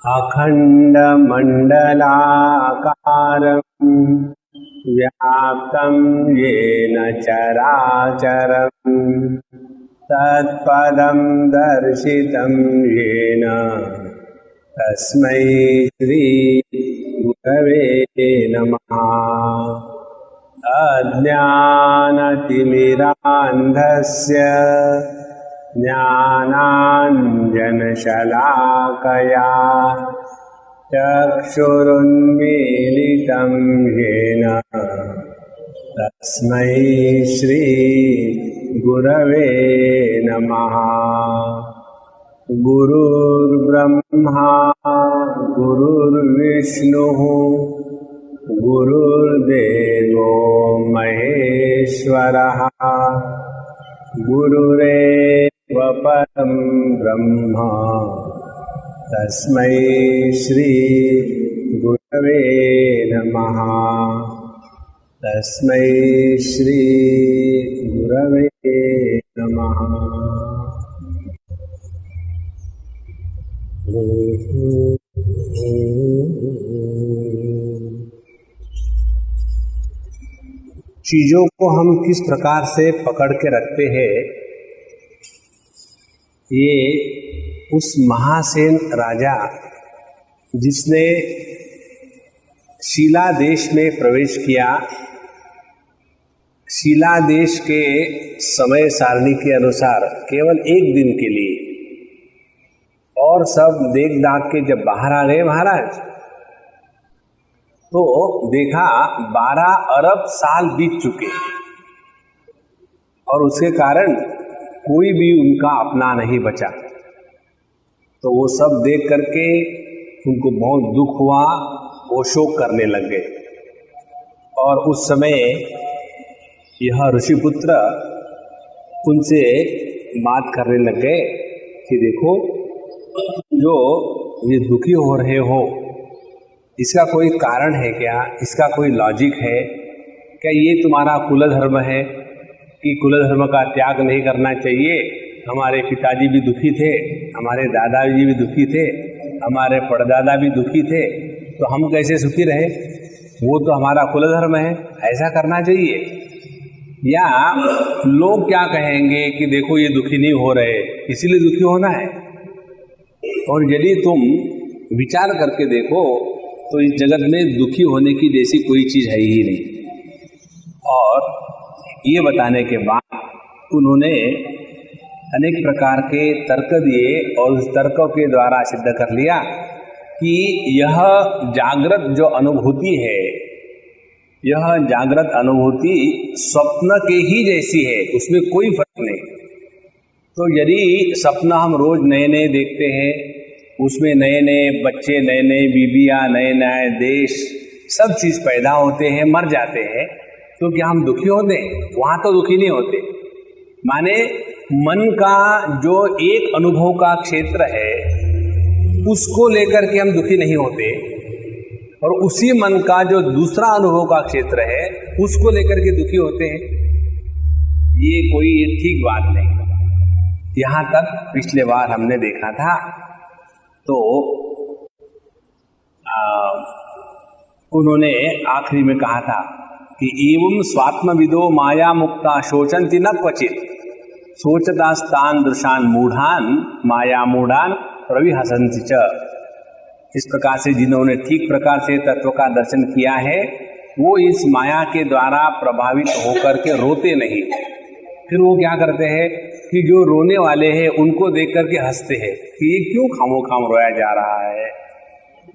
अखण्डमण्डलाकारं व्याप्तं येन चराचरं तत्पदं दर्शितं येन तस्मै श्री गुरवे नमः। अज्ञानतिमिरान्धस्य ज्ञानाञ्जनशलाकया चक्षुरुन्मीलितं येन तस्मै श्री गुरवे नमः। गुरुर्ब्रह्मा गुरुर्विष्णुः गुरुर्देवो महेश्वरः गुरुरेव परं ब्रह्म तस्मै श्री गुरवे नमः। तस्मै श्री गुरवे नमः। चीजों को हम किस प्रकार से पकड़ के रखते हैं, ये उस महासेन राजा जिसने शीला देश में प्रवेश किया, शीला देश के समय सारणी के अनुसार केवल एक दिन के लिए, और सब देख दाख के जब बाहर आ गए महाराज तो देखा 12 अरब साल बीत चुके और उसके कारण कोई भी उनका अपना नहीं बचा। तो वो सब देख करके उनको बहुत दुख हुआ, वो शोक करने लग गए। और उस समय यह ऋषिपुत्र उनसे बात करने लग गए कि देखो, जो ये दुखी हो रहे हो इसका कोई कारण है क्या, इसका कोई लॉजिक है क्या? ये तुम्हारा कुल धर्म है कि कुल धर्म का त्याग नहीं करना चाहिए? हमारे पिताजी भी दुखी थे, हमारे दादाजी भी दुखी थे, हमारे परदादा भी दुखी थे, तो हम कैसे सुखी रहे? वो तो हमारा कुल धर्म है, ऐसा करना चाहिए। या लोग क्या कहेंगे कि देखो ये दुखी नहीं हो रहे इसीलिए दुखी होना है। और यदि तुम विचार करके देखो तो इस जगत में दुखी होने की जैसी कोई चीज है ही नहीं। और ये बताने के बाद उन्होंने अनेक प्रकार के तर्क दिए और उस तर्कों के द्वारा सिद्ध कर लिया कि यह जागृत जो अनुभूति है, यह जागृत अनुभूति स्वप्न के ही जैसी है, उसमें कोई फर्क नहीं। तो यदि सपना हम रोज नए नए देखते हैं, उसमें नए नए बच्चे, नए नए बीबियाँ, नए नए देश, सब चीज़ पैदा होते हैं, मर जाते हैं, तो क्या हम दुखी होते हैं? वहाँ तो दुखी नहीं होते। माने मन का जो एक अनुभव का क्षेत्र है उसको लेकर के हम दुखी नहीं होते, और उसी मन का जो दूसरा अनुभव का क्षेत्र है उसको लेकर के दुखी होते हैं। ये कोई ठीक बात नहीं। यहाँ तक पिछले बार हमने देखा था। तो उन्होंने आखिरी में कहा था कि एवं स्वात्मविदो माया मुक्ता शोचन्ति न क्वचित सोचतास्तान दृशान मूढ़ान माया मूढ़ान प्रविहसन्ति च। इस प्रकार से जिन्होंने ठीक प्रकार से तत्व का दर्शन किया है वो इस माया के द्वारा प्रभावित होकर के रोते नहीं। फिर वो क्या करते हैं कि जो रोने वाले हैं उनको देख करके हंसते हैं कि ये क्यों खामो खाम रोया जा रहा है।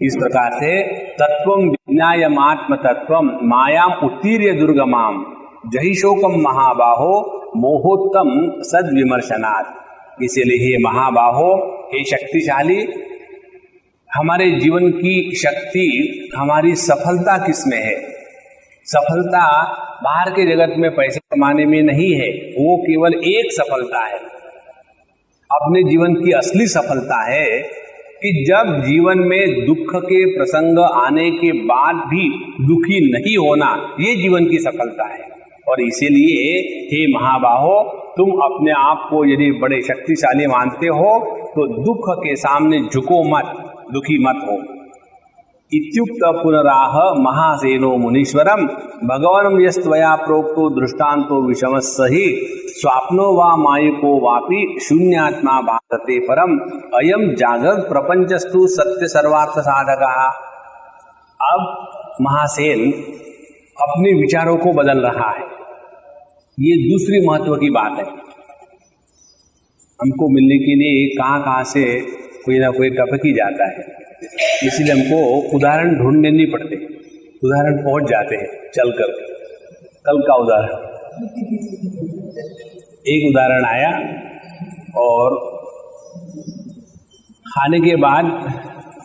इस प्रकार से तत्वम विज्ञायमात्म तत्वम मायाम उत्तीर्य दुर्गमाम जहि शोकम महाबाहो मोहोत्तम सद्विमर्शनात्। इसीलिए हे महाबाहो, हे शक्तिशाली, हमारे जीवन की शक्ति, हमारी सफलता किसमें है? सफलता बाहर के जगत में पैसे कमाने में नहीं है, वो केवल एक सफलता है। अपने जीवन की असली सफलता है कि जब जीवन में दुख के प्रसंग आने के बाद भी दुखी नहीं होना, ये जीवन की सफलता है। और इसीलिए हे महाबाहो, तुम अपने आप को यदि बड़े शक्तिशाली मानते हो तो दुख के सामने झुको मत, दुखी मत हो। इत्युक्त पुनराह महासेनो मुनीश्वरम भगवान यस्त्वया प्रोक्तो दृष्टान्तो विषमस्सहि स्वाप्नो वा मायको वापि शून्यात्मा भासते परम अयम जागृत प्रपंचस्तु सत्य सर्वार्थ साधकः। अब महासेन अपने विचारों को बदल रहा है। ये दूसरी महत्व की बात है। हमको मिलने के लिए कहाँ से कोई ना कोई टपक ही जाता है, इसलिए हमको उदाहरण ढूंढने नहीं पड़ते, उदाहरण पहुंच जाते हैं चल कर। कल का उदाहरण, एक उदाहरण आया और खाने के बाद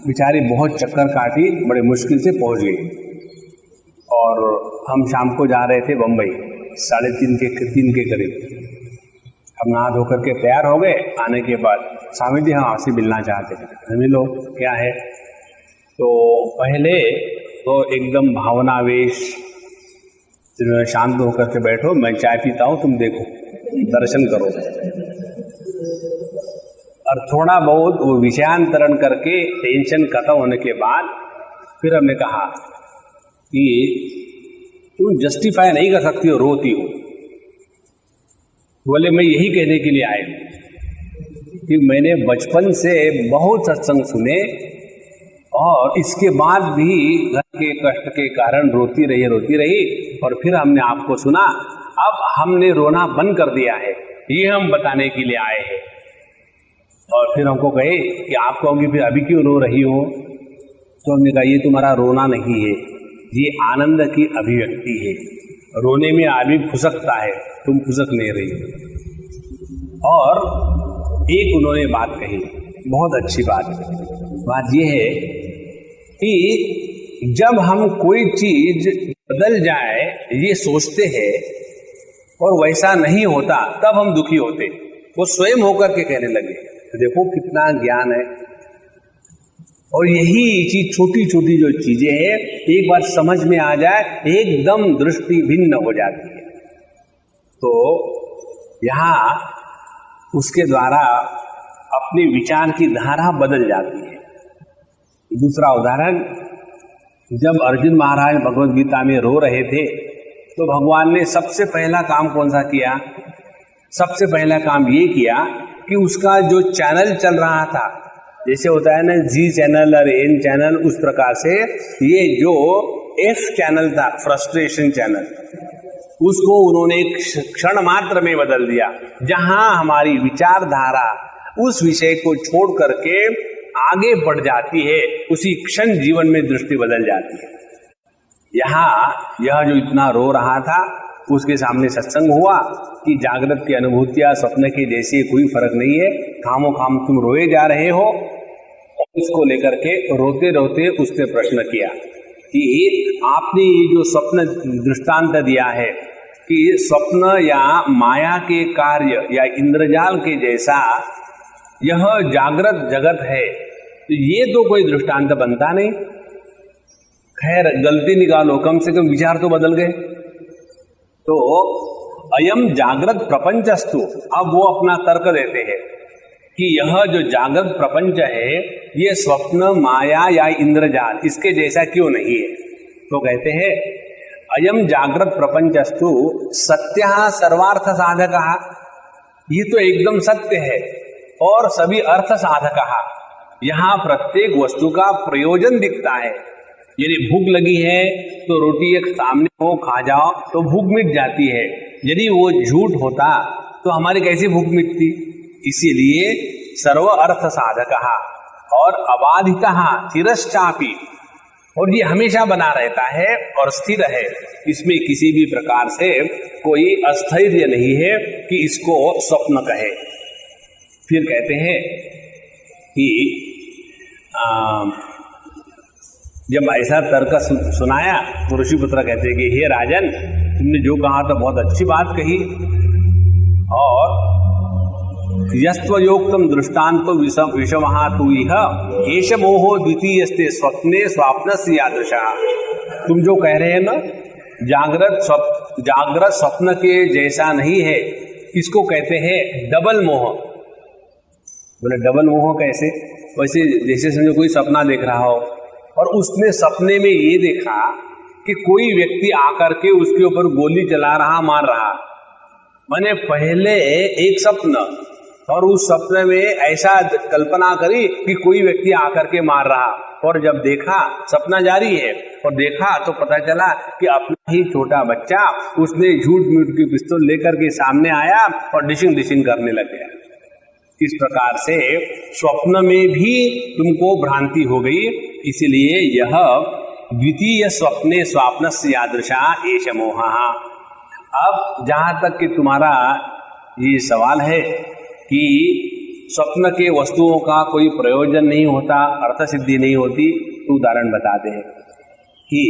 बेचारी बहुत चक्कर काटी, बड़े मुश्किल से पहुंच गई। और हम शाम को जा रहे थे बम्बई 3:30 के करीब। हम नहा धोकर के तैयार हो गए। आने के बाद स्वामी जी हम आपसे मिलना चाहते हैं। मिलो, क्या है? तो पहले तो एकदम भावनावेश, शांत होकर के बैठो, मैं चाय पीता हूँ, तुम देखो, दर्शन करो। और थोड़ा बहुत वो विषयांतरण करके टेंशन खत्म होने के बाद फिर हमने कहा कि तुम जस्टिफाई नहीं कर सकती हो, रोती हो। बोले मैं यही कहने के लिए आए कि मैंने बचपन से बहुत सत्संग सुने और इसके बाद भी घर के कष्ट के कारण रोती रही और फिर हमने आपको सुना, अब हमने रोना बंद कर दिया है, ये हम बताने के लिए आए हैं। और फिर हमको कहे कि आप कहोगे फिर अभी क्यों रो रही हो? तो हमने कहा ये तुम्हारा रोना नहीं है, ये आनंद की अभिव्यक्ति है। रोने में आदमी फुसकता है, तुम फुसक नहीं रही। और एक उन्होंने बात कही, बहुत अच्छी बात ये है कि जब हम कोई चीज बदल जाए ये सोचते हैं और वैसा नहीं होता तब हम दुखी होते। वो स्वयं होकर के कहने लगे, तो देखो कितना ज्ञान है। और यही चीज, छोटी छोटी जो चीजें हैं, एक बार समझ में आ जाए एकदम दृष्टि भिन्न हो जाती है। तो यहाँ उसके द्वारा अपने विचार की धारा बदल जाती है। दूसरा उदाहरण, जब अर्जुन महाराज भगवद गीता में रो रहे थे तो भगवान ने सबसे पहला काम कौन सा किया? सबसे पहला काम ये किया कि उसका जो चैनल चल रहा था, जैसे होता है ना जी चैनल और एन चैनल, उस प्रकार से ये जो एफ चैनल था, फ्रस्ट्रेशन चैनल, उसको उन्होंने एक क्षण मात्र में बदल दिया। जहां हमारी विचारधारा उस विषय को छोड़ करके आगे बढ़ जाती है, उसी क्षण जीवन में दृष्टि बदल जाती है। यह जो इतना रो रहा था उसके सामने सत्संग हुआ कि जागृत की अनुभूतियां स्वप्न के जैसी, कोई फर्क नहीं है, खामो खाम तुम रोए जा रहे हो। और इसको लेकर के रोते रोते उसने प्रश्न किया कि आपने ये जो स्वप्न दृष्टांत दिया है कि स्वप्न या माया के कार्य या इंद्रजाल के जैसा यह जागृत जगत है, तो ये तो कोई दृष्टांत बनता नहीं। खैर गलती निकालो, कम से कम विचार तो बदल गए। तो अयम जागृत प्रपंचस्तु, अब वो अपना तर्क देते हैं कि यह जो जागृत प्रपंच है ये स्वप्न, माया या इंद्रजाल इसके जैसा क्यों नहीं है? तो कहते हैं अयम जागृत प्रपंचस्तु सत्यः सर्वार्थ साधकः, ये तो एकदम सत्य है और सभी अर्थ साधकः। यहाँ प्रत्येक वस्तु का प्रयोजन दिखता है। यदि भूख लगी है तो रोटी एक सामने हो, खा जाओ तो भूख मिट जाती है। यदि वो झूठ होता तो हमारी कैसी भूख मिटती? इसीलिए सर्व अर्थ साधकः और अबाधितः चिरश्चापि, और ये हमेशा बना रहता है और स्थिर है, इसमें किसी भी प्रकार से कोई अस्थैर्य नहीं है कि इसको स्वप्न कहे। फिर कहते हैं कि जब ऐसा तर्क सुनाया तो ऋषिपुत्र कहते हैं कि हे राजन, तुमने जो कहा तो बहुत अच्छी बात कही, और यस्त्वयोक्तम दृष्टान्तो विषमः तु इह एष मोहो द्वितीयस्ते स्वप्ने स्वाप्नस्य यादृशः। तुम जो कह रहे हैं ना, जागृत स्वप्न के जैसा नहीं है, इसको कहते हैं डबल मोह। बोले डबल मोह कैसे? वैसे जैसे समझो कोई सपना देख रहा हो और उसने सपने में ये देखा कि कोई व्यक्ति आकर के उसके ऊपर गोली चला रहा, मार रहा। मैंने पहले एक सपना और उस सपने में ऐसा कल्पना करी कि कोई व्यक्ति आकर के मार रहा, और जब देखा सपना जारी है और देखा तो पता चला कि अपना ही छोटा बच्चा उसने झूठ मूठ की पिस्तौल लेकर के सामने आया और डिशिंग करने लग गया। इस प्रकार से स्वप्न में भी तुमको भ्रांति हो गई, इसलिए यह द्वितीय स्वप्ने स्वाप्नस्य यादृशा एष मोहः। अब जहां तक कि तुम्हारा ये सवाल है कि स्वप्न के वस्तुओं का कोई प्रयोजन नहीं होता, अर्थ सिद्धि नहीं होती, तो उदाहरण बताते हैं कि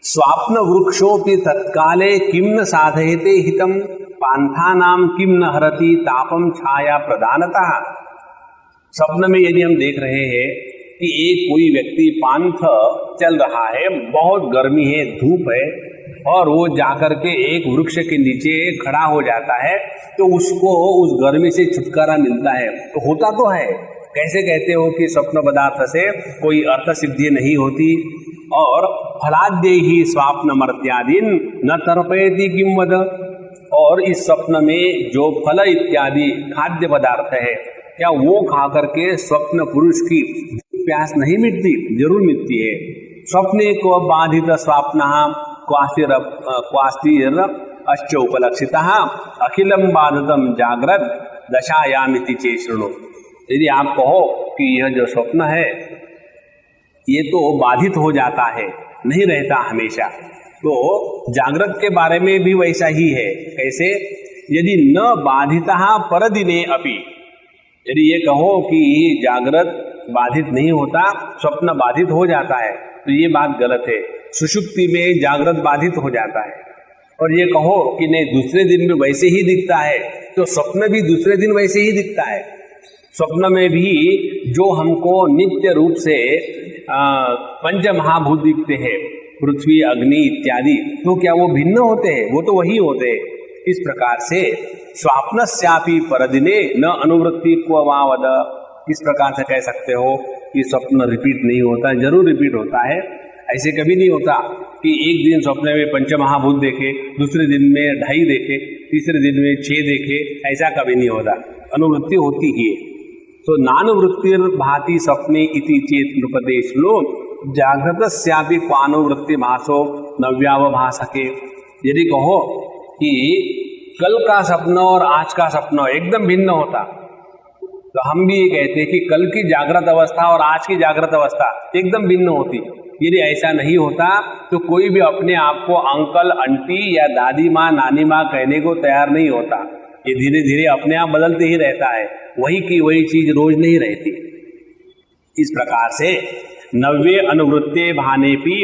स्वाप्न वृक्षोपि तत्काले किम न साधयते हितम पांथानाम किम न हरति तापम छाया प्रधानतः। स्वप्न में यदि हम देख रहे हैं कि एक कोई व्यक्ति पांथ चल रहा है, बहुत गर्मी है, धूप है, और वो जाकर के एक वृक्ष के नीचे खड़ा हो जाता है, तो उसको उस गर्मी से छुटकारा मिलता है। तो होता तो है, कैसे कहते हो कि स्वप्न पदार्थ से कोई अर्थ सिद्धि नहीं होती? और फलाद्य ही स्वाप्न मर्त्यादीन न तर्पयति किम वद। और इस स्वप्न में जो फल इत्यादि खाद्य पदार्थ है, क्या वो खा करके स्वप्न पुरुष की प्यास नहीं मिटती? जरूर मिटती है। स्वप्ने को बाधित स्वप्न क्वास्तिर अश्च उपलक्षितः अखिलम बाधितम जागृत दशायामिति चे शृणु। यदि आप कहो कि यह जो स्वप्न है ये तो बाधित हो जाता है, नहीं रहता हमेशा, तो जागृत के बारे में भी वैसा ही है। कैसे? यदि न बाधितः परदिने अपि, यदि ये कहो कि जागृत बाधित नहीं होता, स्वप्न बाधित हो जाता है, तो ये बात गलत है। सुषुप्ति में जागृत बाधित हो जाता है। और ये कहो कि नहीं दूसरे दिन में वैसे ही दिखता है, तो स्वप्न भी दूसरे दिन वैसे ही दिखता है। स्वप्न में भी जो हमको नित्य रूप से पंच महाभूत दिखते हैं, पृथ्वी अग्नि इत्यादि, तो क्या वो भिन्न होते हैं? वो तो वही होते हैं। इस प्रकार से स्वाप्नस्यापि परदिने न अनुवृत्ति को वावद। इस प्रकार से कह सकते हो कि स्वप्न रिपीट नहीं होता, जरूर रिपीट होता है। ऐसे कभी नहीं होता कि एक दिन स्वप्न में पंच महाभूत देखे, दूसरे दिन में 2.5 देखे, तीसरे दिन में 6 देखे, ऐसा कभी नहीं होता। अनुवृत्ति होती ही है। तो नानुवृत्तिर भाति स्वप्ने इति चेत नृपदेश लो जागृतस्यापि क्वानुवृत्ति भासो नव्यावभासके। यदि कहो कि कल का सपना और आज का सपना एकदम भिन्न होता, तो हम भी ये कहते हैं कि कल की जागृत अवस्था और आज की जागृत अवस्था एकदम भिन्न होती। यदि ऐसा नहीं होता तो कोई भी अपने आप को अंकल, आंटी या दादी माँ, नानी माँ कहने को तैयार नहीं होता। ये धीरे धीरे अपने आप बदलते ही रहता है, वही की वही चीज रोज नहीं रहती। इस प्रकार से नव्ये अनुवृत्ते भानेपि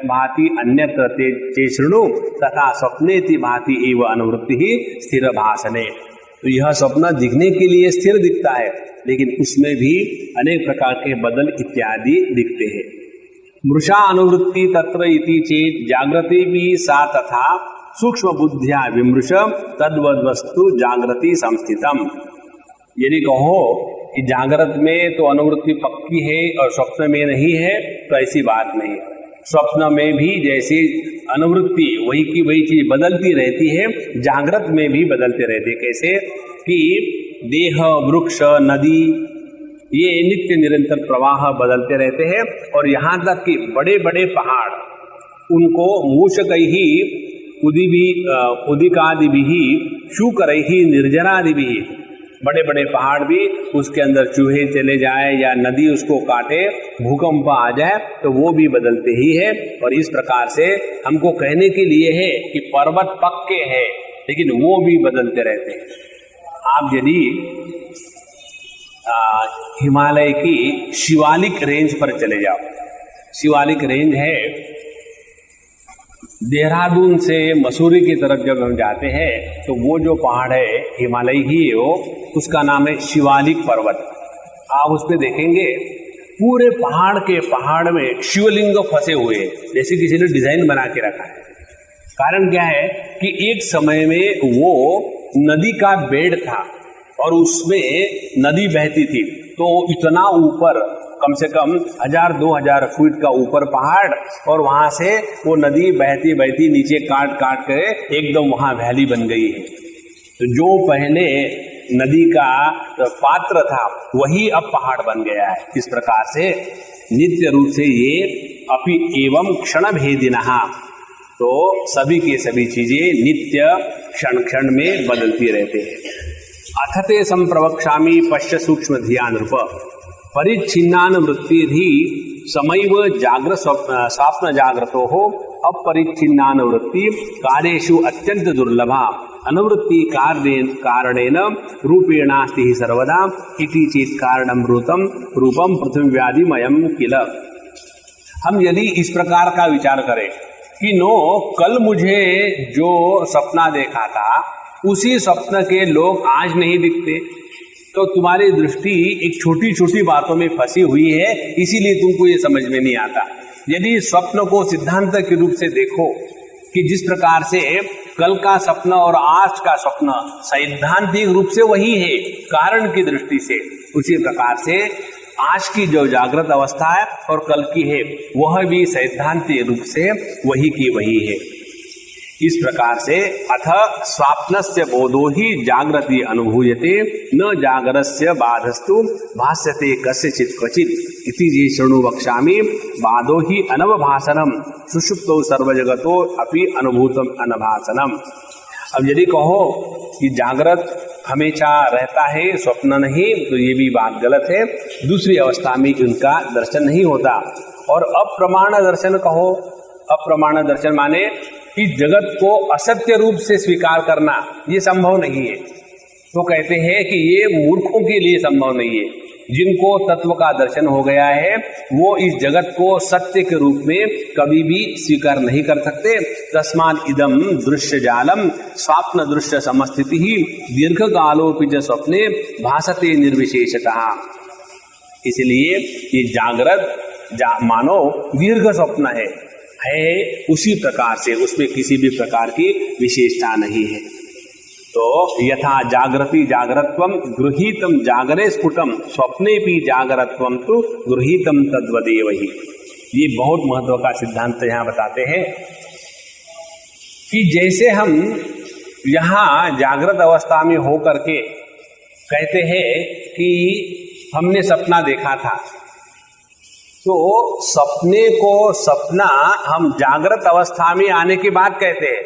भाति अन्यत्र ते शृणु तथा स्वप्नेति भाति एव अनुवृत्ति ही स्थिर भासने। तो यह स्वप्न दिखने के लिए स्थिर दिखता है, लेकिन उसमें भी अनेक प्रकार के बदल इत्यादि दिखते हैं। मृषा अनुवृत्ति तत्र इति चेत जागृति भी सा तथा सूक्ष्म बुद्धिया विमृश तद्वद वस्तु जागृति संस्थितम। यदि कहो कि जागृत में तो अनुवृत्ति पक्की है और स्वप्न में नहीं है, तो ऐसी बात नहीं। स्वप्न में भी जैसे अनुवृत्ति वही की वही चीज बदलती रहती है, जागृत में भी बदलते रहते। कैसे? कि देह, वृक्ष, नदी, ये नित्य निरंतर प्रवाह बदलते रहते हैं। और यहाँ तक कि बड़े बड़े पहाड़, उनको मूषकैहि उदिकादिभिः शूकरैहि निर्जरादिभिः, बड़े बड़े पहाड़ भी उसके अंदर चूहे चले जाए या नदी उसको काटे, भूकंप आ जाए, तो वो भी बदलते ही है। और इस प्रकार से हमको कहने के लिए है कि पर्वत पक्के हैं, लेकिन वो भी बदलते रहते हैं। आप यदि हिमालय की शिवालिक रेंज पर चले जाओ, शिवालिक रेंज है देहरादून से मसूरी की तरफ जब हम जाते हैं, तो वो जो पहाड़ है हिमालय ही है, वो उसका नाम है शिवालिक पर्वत। आप उस पर देखेंगे पूरे पहाड़ के पहाड़ में शिवलिंग फंसे हुए हैं, जैसे किसी ने डिजाइन बना के रखा है। कारण क्या है कि एक समय में वो नदी का बेड था, और उसमें नदी बहती थी, तो इतना ऊपर, कम से कम 1000-2000 फीट का ऊपर पहाड़, और वहां से वो नदी बहती बहती नीचे काट काट के एकदम वहां वैली बन गई है। तो जो पहले नदी का पात्र था वही अब पहाड़ बन गया है। इस प्रकार से नित्य रूप से ये अपि एवं क्षण भेदिनः, तो सभी के सभी चीजें नित्य क्षण क्षण में बदलती रहते हैं। अथते संप्रवक्ष्यामि पश्य सूक्ष्म धियान रूप परिच्छिन्नान वृत्तिधि समैव जाग्रत स्वप्न जाग्रतो हो अपरिच्छिन्नान वृत्ति कार्येषु अत्यंत दुर्लभा अनुवृत्ति कारणेन रूपेणास्ति हि सर्वदा इति चेत् कारणं रूपम पृथ्व्यादिमयम् किल। हम यदि इस प्रकार का विचार करें कि कल मुझे जो सपना देखा था उसी स्वप्न के लोग आज नहीं दिखते, तो तुम्हारी दृष्टि एक छोटी छोटी बातों में फंसी हुई है, इसीलिए तुमको ये समझ में नहीं आता। यदि स्वप्न को सिद्धांत के रूप से देखो कि जिस प्रकार से कल का स्वप्न और आज का स्वप्न सैद्धांतिक रूप से वही है कारण की दृष्टि से, उसी प्रकार से आज की जो जागृत अवस्था है और कल की है वह भी सैद्धांतिक रूप से वही की वही है। इस प्रकार से अथ स्वाप्नस्य बोधो ही जागृति अनुभूयते न जागरस्य बाधस्तु भास्यते कस्यचित् क्वचित् इति जे शृणु वक्ष्यामि बाधो ही अनवभासनम सुषुप्तो सर्वजगतो अपि अनुभूतम अनभासनम। अब यदि कहो कि जागृत हमेशा रहता है स्वप्न नहीं, तो ये भी बात गलत है। दूसरी अवस्था में उनका दर्शन नहीं होता। और अप्रमाण दर्शन कहो, अप्रमाण दर्शन माने कि जगत को असत्य रूप से स्वीकार करना ये संभव नहीं है। तो कहते हैं कि ये मूर्खों के लिए संभव नहीं है। जिनको तत्व का दर्शन हो गया है वो इस जगत को सत्य के रूप में कभी भी स्वीकार नहीं कर सकते। तस्मात् इदम दृश्य जालम स्वप्न दृश्य समस्थिति ही दीर्घ कालोपित स्वप्ने भासते निर्विशेषतः। इसलिए ये जागृत मानो दीर्घ स्वप्न है उसी प्रकार से उसमें किसी भी प्रकार की विशेषता नहीं है। तो यथा जागृति जागरत्वम गृहीतम जागरे स्फुटम स्वप्ने भी जागरत्वम तो गृहीतम तद्वदेव ही। ये बहुत महत्व का सिद्धांत यहाँ बताते हैं कि जैसे हम यहाँ जागृत अवस्था में हो करके कहते हैं कि हमने सपना देखा था, तो सपने को सपना हम जागृत अवस्था में आने के बाद कहते हैं।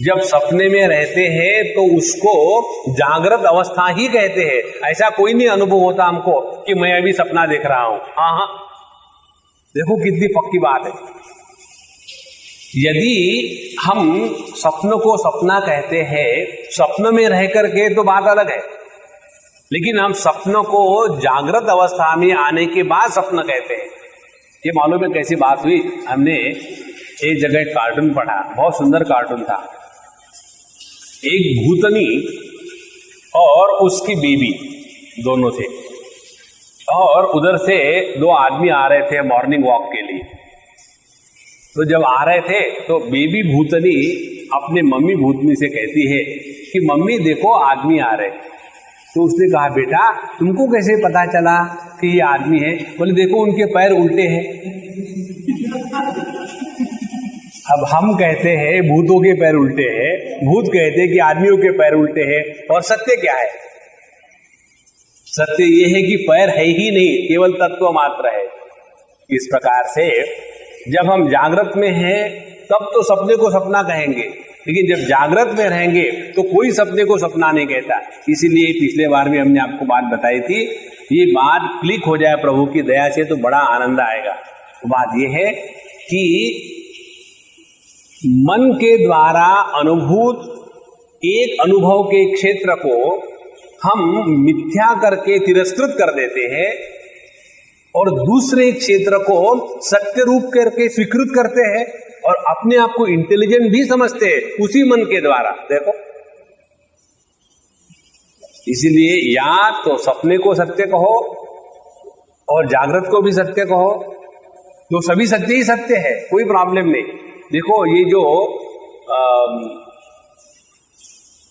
जब सपने में रहते हैं तो उसको जागृत अवस्था ही कहते हैं। ऐसा कोई नहीं अनुभव होता हमको कि मैं अभी सपना देख रहा हूं। हाँ, देखो कितनी पक्की बात है। यदि हम सपनों को सपना कहते हैं, स्वप्न में रह करके तो बात अलग है, लेकिन हम सपनों को जागृत अवस्था में आने के बाद सपन कहते हैं। ये मालूम है कैसी बात हुई? हमने एक जगह एक कार्टून पढ़ा, बहुत सुंदर कार्टून था। एक भूतनी और उसकी बेबी दोनों थे, और उधर से दो आदमी आ रहे थे मॉर्निंग वॉक के लिए। तो जब आ रहे थे तो बेबी भूतनी अपने मम्मी भूतनी से कहती है कि मम्मी देखो आदमी आ रहे। तो उसने कहा बेटा तुमको कैसे पता चला कि ये आदमी है? बोले देखो उनके पैर उल्टे हैं। अब हम कहते हैं भूतों के पैर उल्टे हैं, भूत कहते हैं कि आदमियों के पैर उल्टे हैं, और सत्य क्या है? सत्य ये है कि पैर है ही नहीं, केवल तत्व मात्र है। इस प्रकार से जब हम जागृत में हैं तब तो सपने को सपना कहेंगे, लेकिन जब जागृत में रहेंगे तो कोई सपने को सपना नहीं कहता। इसीलिए पिछले बार भी हमने आपको बात बताई थी, ये बात क्लिक हो जाए प्रभु की दया से तो बड़ा आनंद आएगा। बात यह है कि मन के द्वारा अनुभूत एक अनुभव के क्षेत्र को हम मिथ्या करके तिरस्कृत कर देते हैं और दूसरे क्षेत्र को सत्य रूप करके स्वीकृत करते हैं और अपने आप को इंटेलिजेंट भी समझते हैं उसी मन के द्वारा। देखो, इसीलिए या तो सपने को सत्य कहो और जागृत को भी सत्य कहो, तो सभी सत्य ही सत्य है, कोई प्रॉब्लम नहीं। देखो ये जो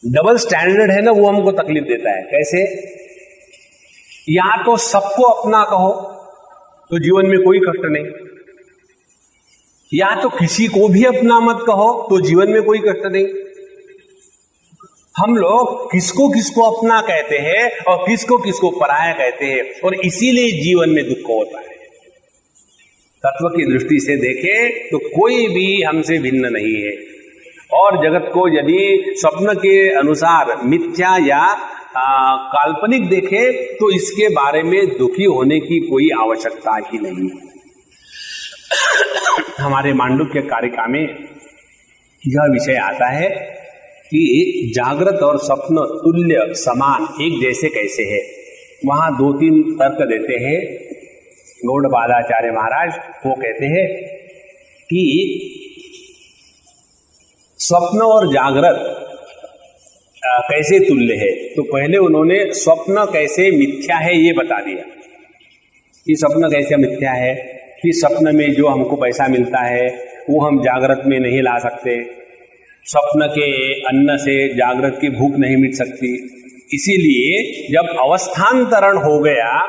डबल स्टैंडर्ड है ना, वो हमको तकलीफ देता है। कैसे? या तो सबको अपना कहो तो जीवन में कोई कष्ट नहीं, या तो किसी को भी अपना मत कहो तो जीवन में कोई कष्ट नहीं। हम लोग किसको किसको अपना कहते हैं और किसको किसको पराया कहते हैं, और इसीलिए जीवन में दुख होता है। तत्व की दृष्टि से देखें तो कोई भी हमसे भिन्न नहीं है, और जगत को यदि स्वप्न के अनुसार मिथ्या या काल्पनिक देखे तो इसके बारे में दुखी होने की कोई आवश्यकता ही नहीं। हमारे मांडुक्य कारिका में यह विषय आता है कि जागृत और स्वप्न तुल्य समान एक जैसे कैसे है। वहां 2-3 तर्क देते हैं गौड़पादाचार्य महाराज। वो कहते हैं कि स्वप्न और जागृत कैसे तुल्य है। तो पहले उन्होंने स्वप्न कैसे मिथ्या है ये बता दिया कि स्वप्न कैसे मिथ्या है, कि स्वप्न में जो हमको पैसा मिलता है वो हम जागृत में नहीं ला सकते, स्वप्न के अन्न से जागृत की भूख नहीं मिट सकती। इसीलिए जब अवस्थांतरण हो गया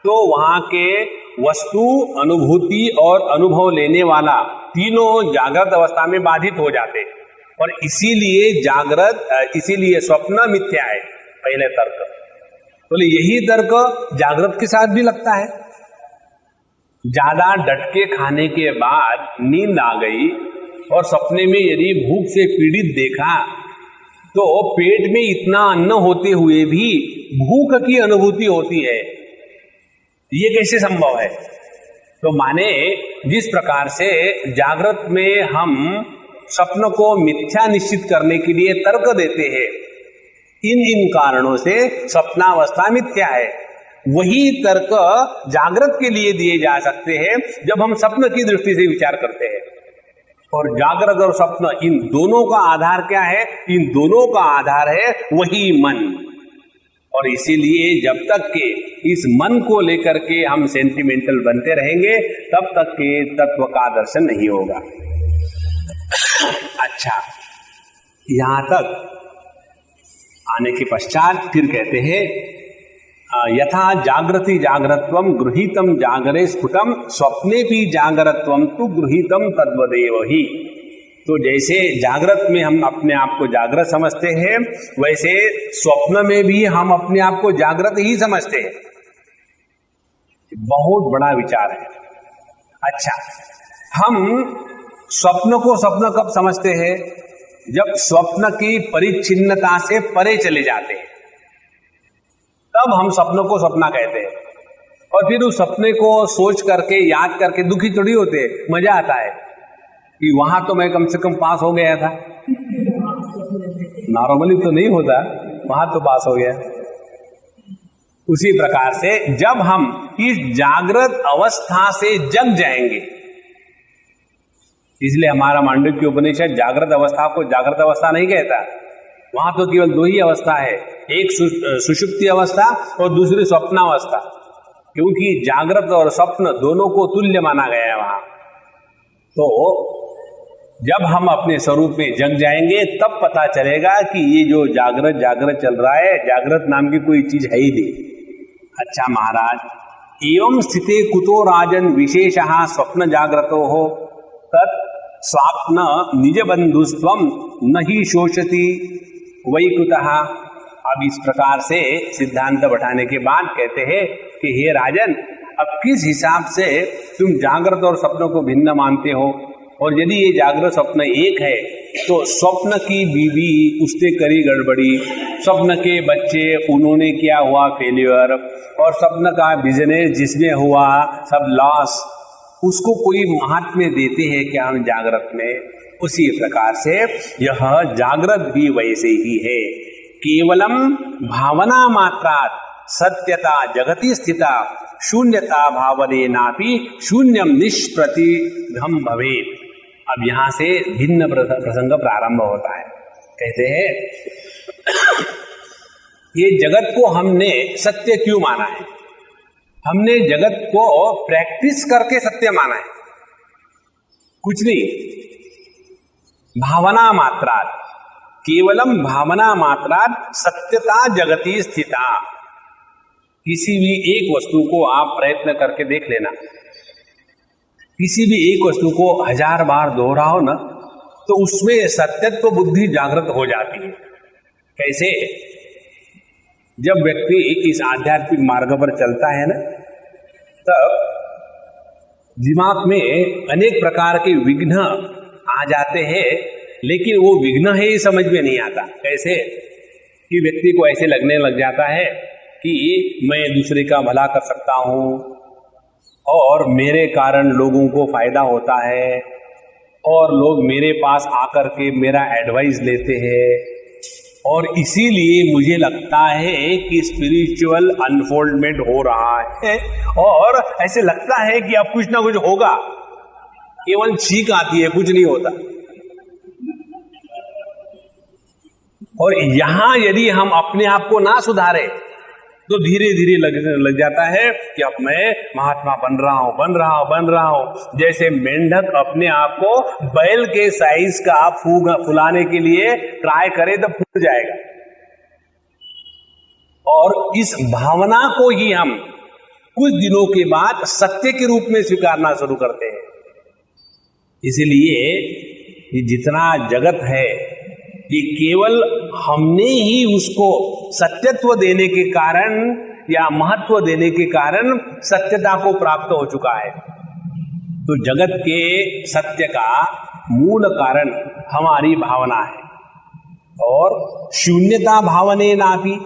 तो वहां के वस्तु, अनुभूति और अनुभव लेने वाला तीनों जागृत अवस्था में बाधित हो जाते, और इसीलिए स्वप्न मिथ्या है। पहले तर्क तो यही तर्क जागृत के साथ भी लगता है। ज्यादा डटके खाने के बाद नींद आ गई और सपने में यदि भूख से पीड़ित देखा तो पेट में इतना अन्न होते हुए भी भूख की अनुभूति होती है, ये कैसे संभव है? तो माने जिस प्रकार से जागृत में हम स्वप्न को मिथ्या निश्चित करने के लिए तर्क देते हैं, इन कारणों से स्वप्नावस्था मिथ्या है, वही तर्क जागृत के लिए दिए जा सकते हैं जब हम स्वप्न की दृष्टि से विचार करते हैं। और जागृत और स्वप्न, इन दोनों का आधार क्या है? इन दोनों का आधार है वही मन। और इसीलिए जब तक के इस मन को लेकर के हम सेंटिमेंटल बनते रहेंगे तब तक के तत्व का दर्शन नहीं होगा। अच्छा, यहां तक आने के पश्चात फिर कहते हैं यथा जागृति जागृत्वम गृहीतम जागरे स्फुटम स्वप्ने भी जागरत्वम तु गृहीतम तद्वदेव ही। तो जैसे जागृत में हम अपने आप को जागृत समझते हैं, वैसे स्वप्न में भी हम अपने आप को जागृत ही समझते हैं। बहुत बड़ा विचार है। अच्छा, हम स्वप्न को स्वप्न कब समझते हैं? जब स्वप्न की परिच्छिन्नता से परे चले जाते हैं, तब हम स्वप्न को सपना कहते हैं। और फिर उस सपने को सोच करके याद करके दुखी थोड़ी होते, मजा आता है कि वहां तो मैं कम से कम पास हो गया था। नॉर्मली तो नहीं होता, वहां तो पास हो गया। उसी प्रकार से जब हम इस जागृत अवस्था से जग जाएंगे, इसलिए हमारा मांडुक्य उपनिषद जागृत अवस्था को जागृत अवस्था नहीं कहता। वहां तो केवल 2 ही अवस्था है, एक सुषुप्ति अवस्था और दूसरी स्वप्नावस्था, क्योंकि जागृत और स्वप्न दोनों को तुल्य माना गया है वहां। तो जब हम अपने स्वरूप में जग जाएंगे तब पता चलेगा कि ये जो जागृत जागृत चल रहा है, जागृत नाम की कोई चीज है ही नहीं। अच्छा महाराज, एवं स्थिते कुतो राजन विशेषः स्वप्न जागृतो हो तत् स्वप्न निज बंधुस्त्वम नहीं शोषति वैकुतः। अब इस प्रकार से सिद्धांत बैठाने के बाद कहते हैं कि हे राजन, अब किस हिसाब से तुम जागृत और स्वप्न को भिन्न मानते हो? और यदि ये जागृत स्वप्न एक है तो स्वप्न की बीवी उसने करी गड़बड़ी, स्वप्न के बच्चे उन्होंने किया हुआ फेल्यूर, और स्वप्न का बिजनेस जिसमें हुआ सब लॉस, उसको कोई महात्म्य देते हैं क्या हम जागृत में? उसी प्रकार से यह जागृत भी वैसे ही है। केवलम भावना मात्रात् सत्यता जगति स्थिता शून्यता भावनेनापि शून्यम निष्प्रतिघम भवेत्। अब यहां से भिन्न प्रसंग प्रारंभ होता है। कहते हैं ये जगत को हमने सत्य क्यों माना है? हमने जगत को प्रैक्टिस करके सत्य माना है, कुछ नहीं। भावना मात्रात्, केवलम भावना मात्रा सत्यता जगती स्थिता। किसी भी एक वस्तु को आप प्रयत्न करके देख लेना, किसी भी एक वस्तु को 1000 बार दोहराओ ना, तो उसमें सत्यत्व बुद्धि जागृत हो जाती है। कैसे? जब व्यक्ति इस आध्यात्मिक मार्ग पर चलता है ना, तब दिमाग में अनेक प्रकार के विघ्न आ जाते हैं, लेकिन वो विघ्न है ये समझ में नहीं आता। कैसे? कि व्यक्ति को ऐसे लगने लग जाता है कि मैं दूसरे का भला कर सकता हूँ और मेरे कारण लोगों को फायदा होता है और लोग मेरे पास आकर के मेरा एडवाइस लेते हैं, और इसीलिए मुझे लगता है कि स्पिरिचुअल अनफोल्डमेंट हो रहा है, और ऐसे लगता है कि अब कुछ ना कुछ होगा। केवल छींक आती है, कुछ नहीं होता। और यहां यदि हम अपने आप को ना सुधारे तो धीरे धीरे लग जाता है कि अब मैं महात्मा बन रहा हूं। जैसे मेंढक अपने आप को बैल के साइज का फुलाने के लिए ट्राई करे तो फूल जाएगा। और इस भावना को ही हम कुछ दिनों के बाद सत्य के रूप में स्वीकारना शुरू करते हैं। इसलिए ये जितना जगत है, ये केवल हमने ही उसको सत्यत्व देने के कारण या महत्व देने के कारण सत्यता को प्राप्त हो चुका है। तो जगत के सत्य का मूल कारण हमारी भावना है। और शून्यता भावने नापी,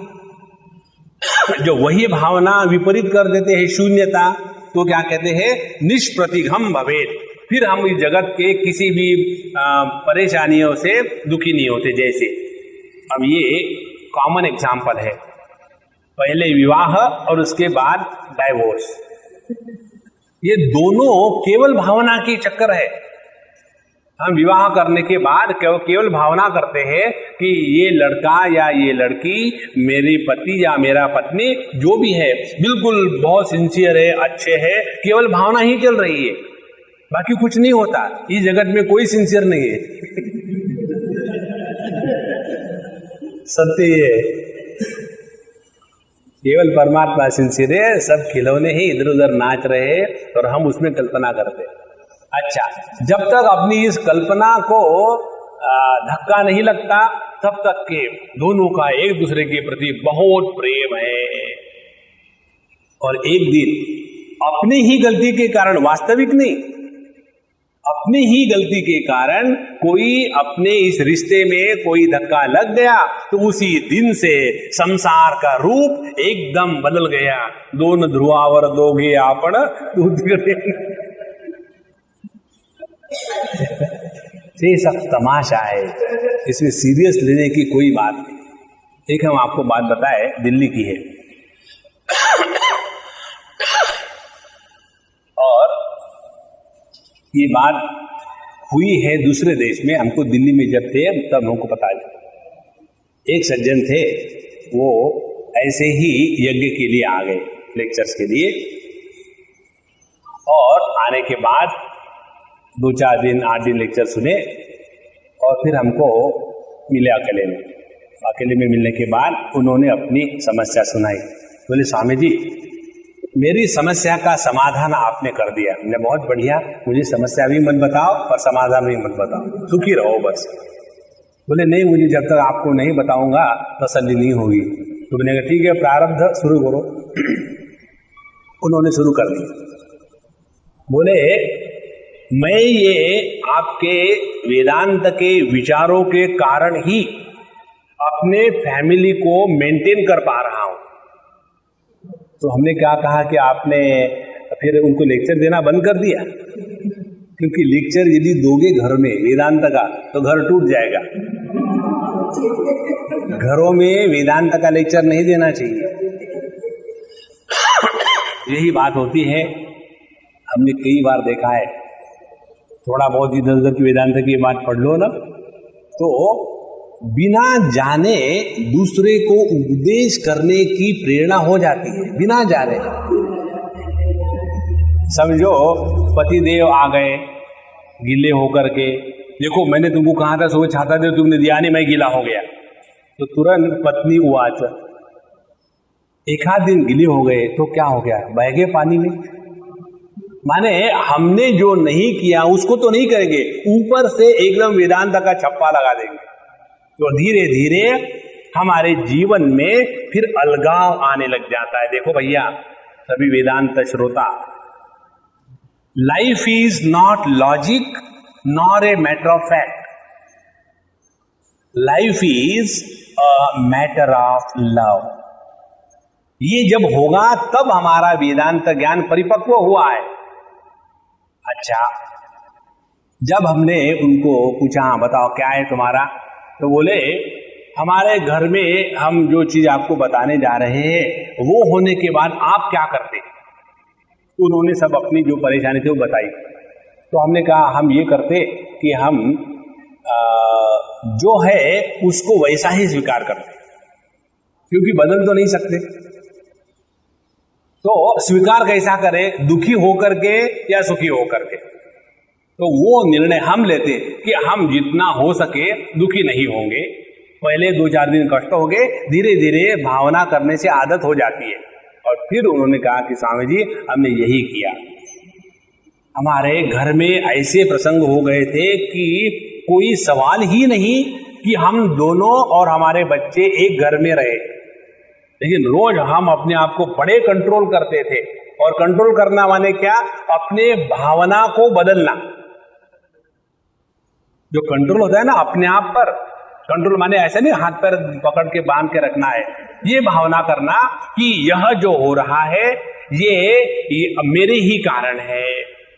जो वही भावना विपरीत कर देते हैं शून्यता, तो क्या कहते हैं? निष्प्रतिघम भवेत्। फिर हम इस जगत के किसी भी परेशानियों से दुखी नहीं होते। जैसे अब ये कॉमन एग्जाम्पल है, पहले विवाह और उसके बाद डाइवोर्स, ये दोनों केवल भावना की चक्कर है। हम विवाह करने के बाद केवल भावना करते हैं कि ये लड़का या ये लड़की, मेरे पति या मेरा पत्नी जो भी है, बिल्कुल बहुत सिंसियर है, अच्छे है, केवल भावना ही चल रही है, बाकी कुछ नहीं होता। इस जगत में कोई सिंसियर नहीं है। सत्य ये केवल परमात्मा सिंसियर है, सब खिलौने ही इधर उधर नाच रहे और हम उसमें कल्पना करते। अच्छा, जब तक अपनी इस कल्पना को धक्का नहीं लगता, तब तक के दोनों का एक दूसरे के प्रति बहुत प्रेम है। और एक दिन अपनी ही गलती के कारण, वास्तविक नहीं, अपनी ही गलती के कारण कोई अपने इस रिश्ते में कोई धक्का लग गया, तो उसी दिन से संसार का रूप एकदम बदल गया। दोन ध्रुवावर दोगे आपण ये सब तमाशा है, इसमें सीरियस लेने की कोई बात नहीं। एक हम आपको बात बताए, दिल्ली की है, और ये बात हुई है दूसरे देश में। हमको दिल्ली में जब थे तब हमको पता चला। एक सज्जन थे, वो ऐसे ही यज्ञ के लिए आ गए, लेक्चर्स के लिए, और आने के बाद 2-4 दिन 8 दिन लेक्चर सुने, और फिर हमको मिले अकेले में। अकेले में मिलने के बाद उन्होंने अपनी समस्या सुनाई। बोले, स्वामी जी, मेरी समस्या का समाधान आपने कर दिया। हमने, बहुत बढ़िया, मुझे समस्या भी मत बताओ और समाधान भी मत बताओ, सुखी रहो बस। बोले, नहीं, मुझे जब तक आपको नहीं बताऊंगा तसल्ली नहीं होगी। तो मैंने कहा, ठीक है, प्रारब्ध शुरू करो। उन्होंने शुरू कर दिया। बोले, मैं ये आपके वेदांत के विचारों के कारण ही अपने फैमिली को मेंटेन कर पा रहा हूं। तो हमने क्या कहा कि आपने फिर उनको लेक्चर देना बंद कर दिया? क्योंकि लेक्चर यदि दोगे घर में वेदांत का, तो घर टूट जाएगा। घरों में वेदांत का लेक्चर नहीं देना चाहिए। यही बात होती है, हमने कई बार देखा है। थोड़ा बहुत इधर उधर की वेदांत की बात पढ़ लो ना, तो बिना जाने दूसरे को उपदेश करने की प्रेरणा हो जाती है, बिना जाने। समझो, पतिदेव आ गए गिले होकर के, देखो मैंने तुमको कहा था सुबह छाता दे, तुमने दिया नहीं, मैं गीला हो गया। तो तुरंत पत्नी उवाच, एक आध दिन गिले हो गए तो क्या हो गया, बह गए पानी में। माने हमने जो नहीं किया उसको तो नहीं करेंगे, ऊपर से एकदम वेदांत का छप्पा लगा देंगे। तो धीरे धीरे हमारे जीवन में फिर अलगाव आने लग जाता है। देखो भैया सभी वेदांत श्रोता, life is not logic nor a matter of fact, life is a matter of love. ये जब होगा तब हमारा वेदांत ज्ञान परिपक्व हुआ है। अच्छा, जब हमने उनको पूछा हाँ बताओ क्या है तुम्हारा, तो बोले हमारे घर में हम जो चीज आपको बताने जा रहे हैं वो होने के बाद आप क्या करते। उन्होंने सब अपनी जो परेशानी थी वो बताई। तो हमने कहा हम ये करते कि हम जो है उसको वैसा ही स्वीकार करते, क्योंकि बदल तो नहीं सकते। तो स्वीकार कैसा करें, दुखी होकर के या सुखी होकर के। तो वो निर्णय हम लेते कि हम जितना हो सके दुखी नहीं होंगे। पहले 2-4 दिन कष्ट हो गए, धीरे धीरे भावना करने से आदत हो जाती है। और फिर उन्होंने कहा कि स्वामी जी हमने यही किया। हमारे घर में ऐसे प्रसंग हो गए थे कि कोई सवाल ही नहीं कि हम दोनों और हमारे बच्चे एक घर में रहे, लेकिन रोज हम अपने आप को बड़े कंट्रोल करते थे। और कंट्रोल करना माने क्या, अपने भावना को बदलना। जो कंट्रोल होता है ना अपने आप पर, कंट्रोल माने ऐसा नहीं हाथ पैर पकड़ के बांध के रखना है, ये भावना करना कि यह जो हो रहा है ये मेरे ही कारण है,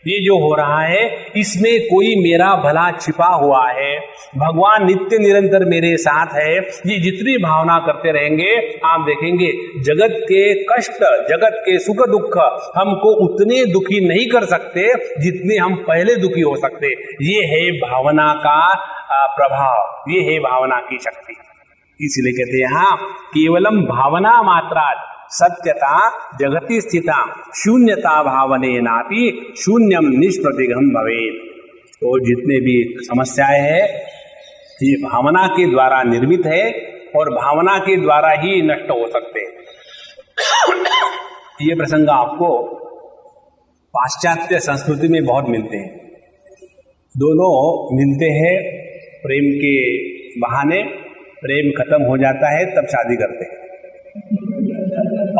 ये जो हो रहा है इसमें कोई मेरा भला छिपा हुआ है, भगवान नित्य निरंतर मेरे साथ है। ये जितनी भावना करते रहेंगे आप देखेंगे जगत के कष्ट, जगत के सुख दुख हमको उतने दुखी नहीं कर सकते जितने हम पहले दुखी हो सकते। ये है भावना का प्रभाव, ये है भावना की शक्ति। इसलिए कहते हैं हाँ केवलम भावना मात्रा सत्यता जगति स्थिता शून्यता भावने नापि शून्यम निष्प्रतिघम भवेत्। तो जितने भी समस्याएं हैं ये भावना के द्वारा निर्मित है और भावना के द्वारा ही नष्ट हो सकते हैं। ये प्रसंग आपको पाश्चात्य संस्कृति में बहुत मिलते हैं। दोनों मिलते हैं प्रेम के बहाने, प्रेम खत्म हो जाता है तब शादी करते हैं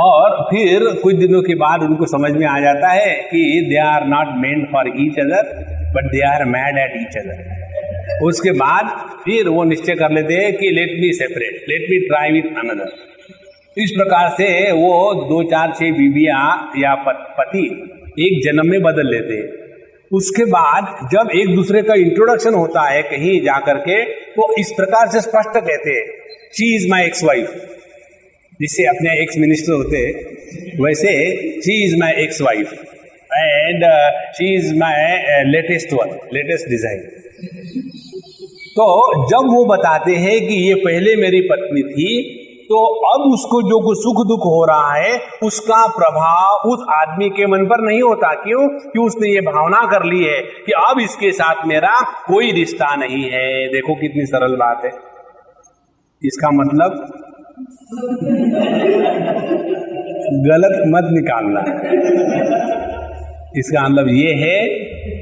और फिर कुछ दिनों के बाद उनको समझ में आ जाता है कि they are not meant for each other but they are mad at each other. उसके बाद फिर वो निश्चय कर लेते हैं कि let me separate, let me try with another. इस प्रकार से वो 2, 4, 6 बीवियां या पति एक जन्म में बदल लेते हैं। उसके बाद जब एक दूसरे का इंट्रोडक्शन होता है कहीं जाकर के, तो इस प्रकार से स्पष्ट कहते हैं she is my ex wife. जिससे अपने एक्स मिनिस्टर होते वैसे she is my ex wife and she is my latest one, latest design. तो जब वो बताते हैं कि ये पहले मेरी पत्नी थी, तो अब उसको जो कुछ सुख दुख हो रहा है उसका प्रभाव उस आदमी के मन पर नहीं होता। क्यों? कि उसने ये भावना कर ली है कि अब इसके साथ मेरा कोई रिश्ता नहीं है। देखो कितनी सरल बात है। इसका मतलब गलत मत निकालना। इसका मतलब ये है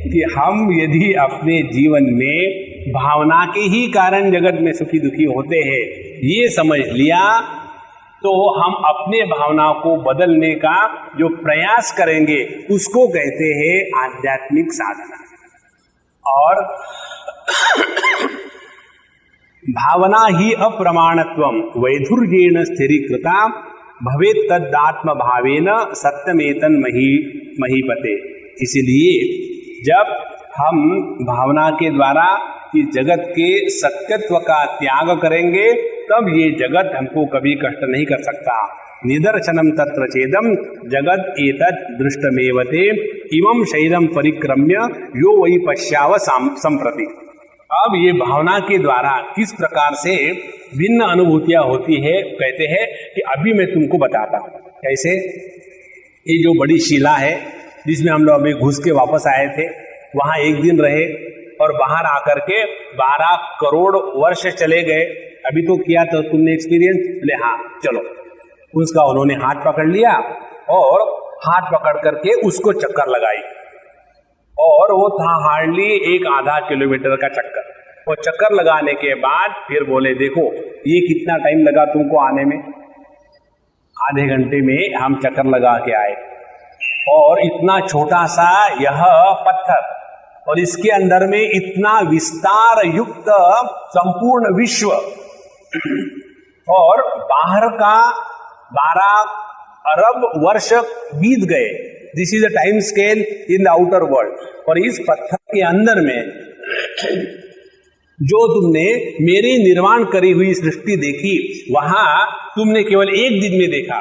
कि हम यदि अपने जीवन में भावना के ही कारण जगत में सुखी दुखी होते हैं, ये समझ लिया, तो हम अपने भावना को बदलने का जो प्रयास करेंगे उसको कहते हैं आध्यात्मिक साधना। और भावना ही अप्रमाणत्वम वैधुर्येण स्थिरीकृता भवेत् तदात्म भावेन सत्यमेतन महीपते। इसलिए जब हम भावना के द्वारा इस जगत के सत्यत्व का त्याग करेंगे तब ये जगत हमको कभी कष्ट नहीं कर सकता। निदर्शनम तत्र चेदम जगत एतत् दृष्टमेवते इमं शैरम परिक्रम्य यो वै पश्याव संप्रति। अब ये भावना के द्वारा किस प्रकार से भिन्न अनुभूतियां होती है, कहते हैं कि अभी मैं तुमको बताता हूं। कैसे? ये जो बड़ी शिला है जिसमें हम लोग अभी घुस के वापस आए थे, वहां एक दिन रहे, और बाहर आकर के 12 करोड़ वर्ष चले गए। अभी तो किया तो तुमने एक्सपीरियंस, बोले हाँ चलो। उसका उन्होंने हाथ पकड़ लिया और हाथ पकड़ करके उसको चक्कर लगाई, और वो था हार्डली 1-आधा किलोमीटर का चक्कर। और चक्कर लगाने के बाद फिर बोले देखो ये कितना टाइम लगा तुमको आने में, आधे घंटे में हम चक्कर लगा के आए। और इतना छोटा सा यह पत्थर, और इसके अंदर में इतना विस्तार युक्त संपूर्ण विश्व, और बाहर का 12 अरब वर्ष बीत गए। This is the time scale in the outer world. और इस पत्थर के अंदर में जो तुमने मेरी निर्माण करी हुई सृष्टि देखी, वहां तुमने केवल एक दिन में देखा।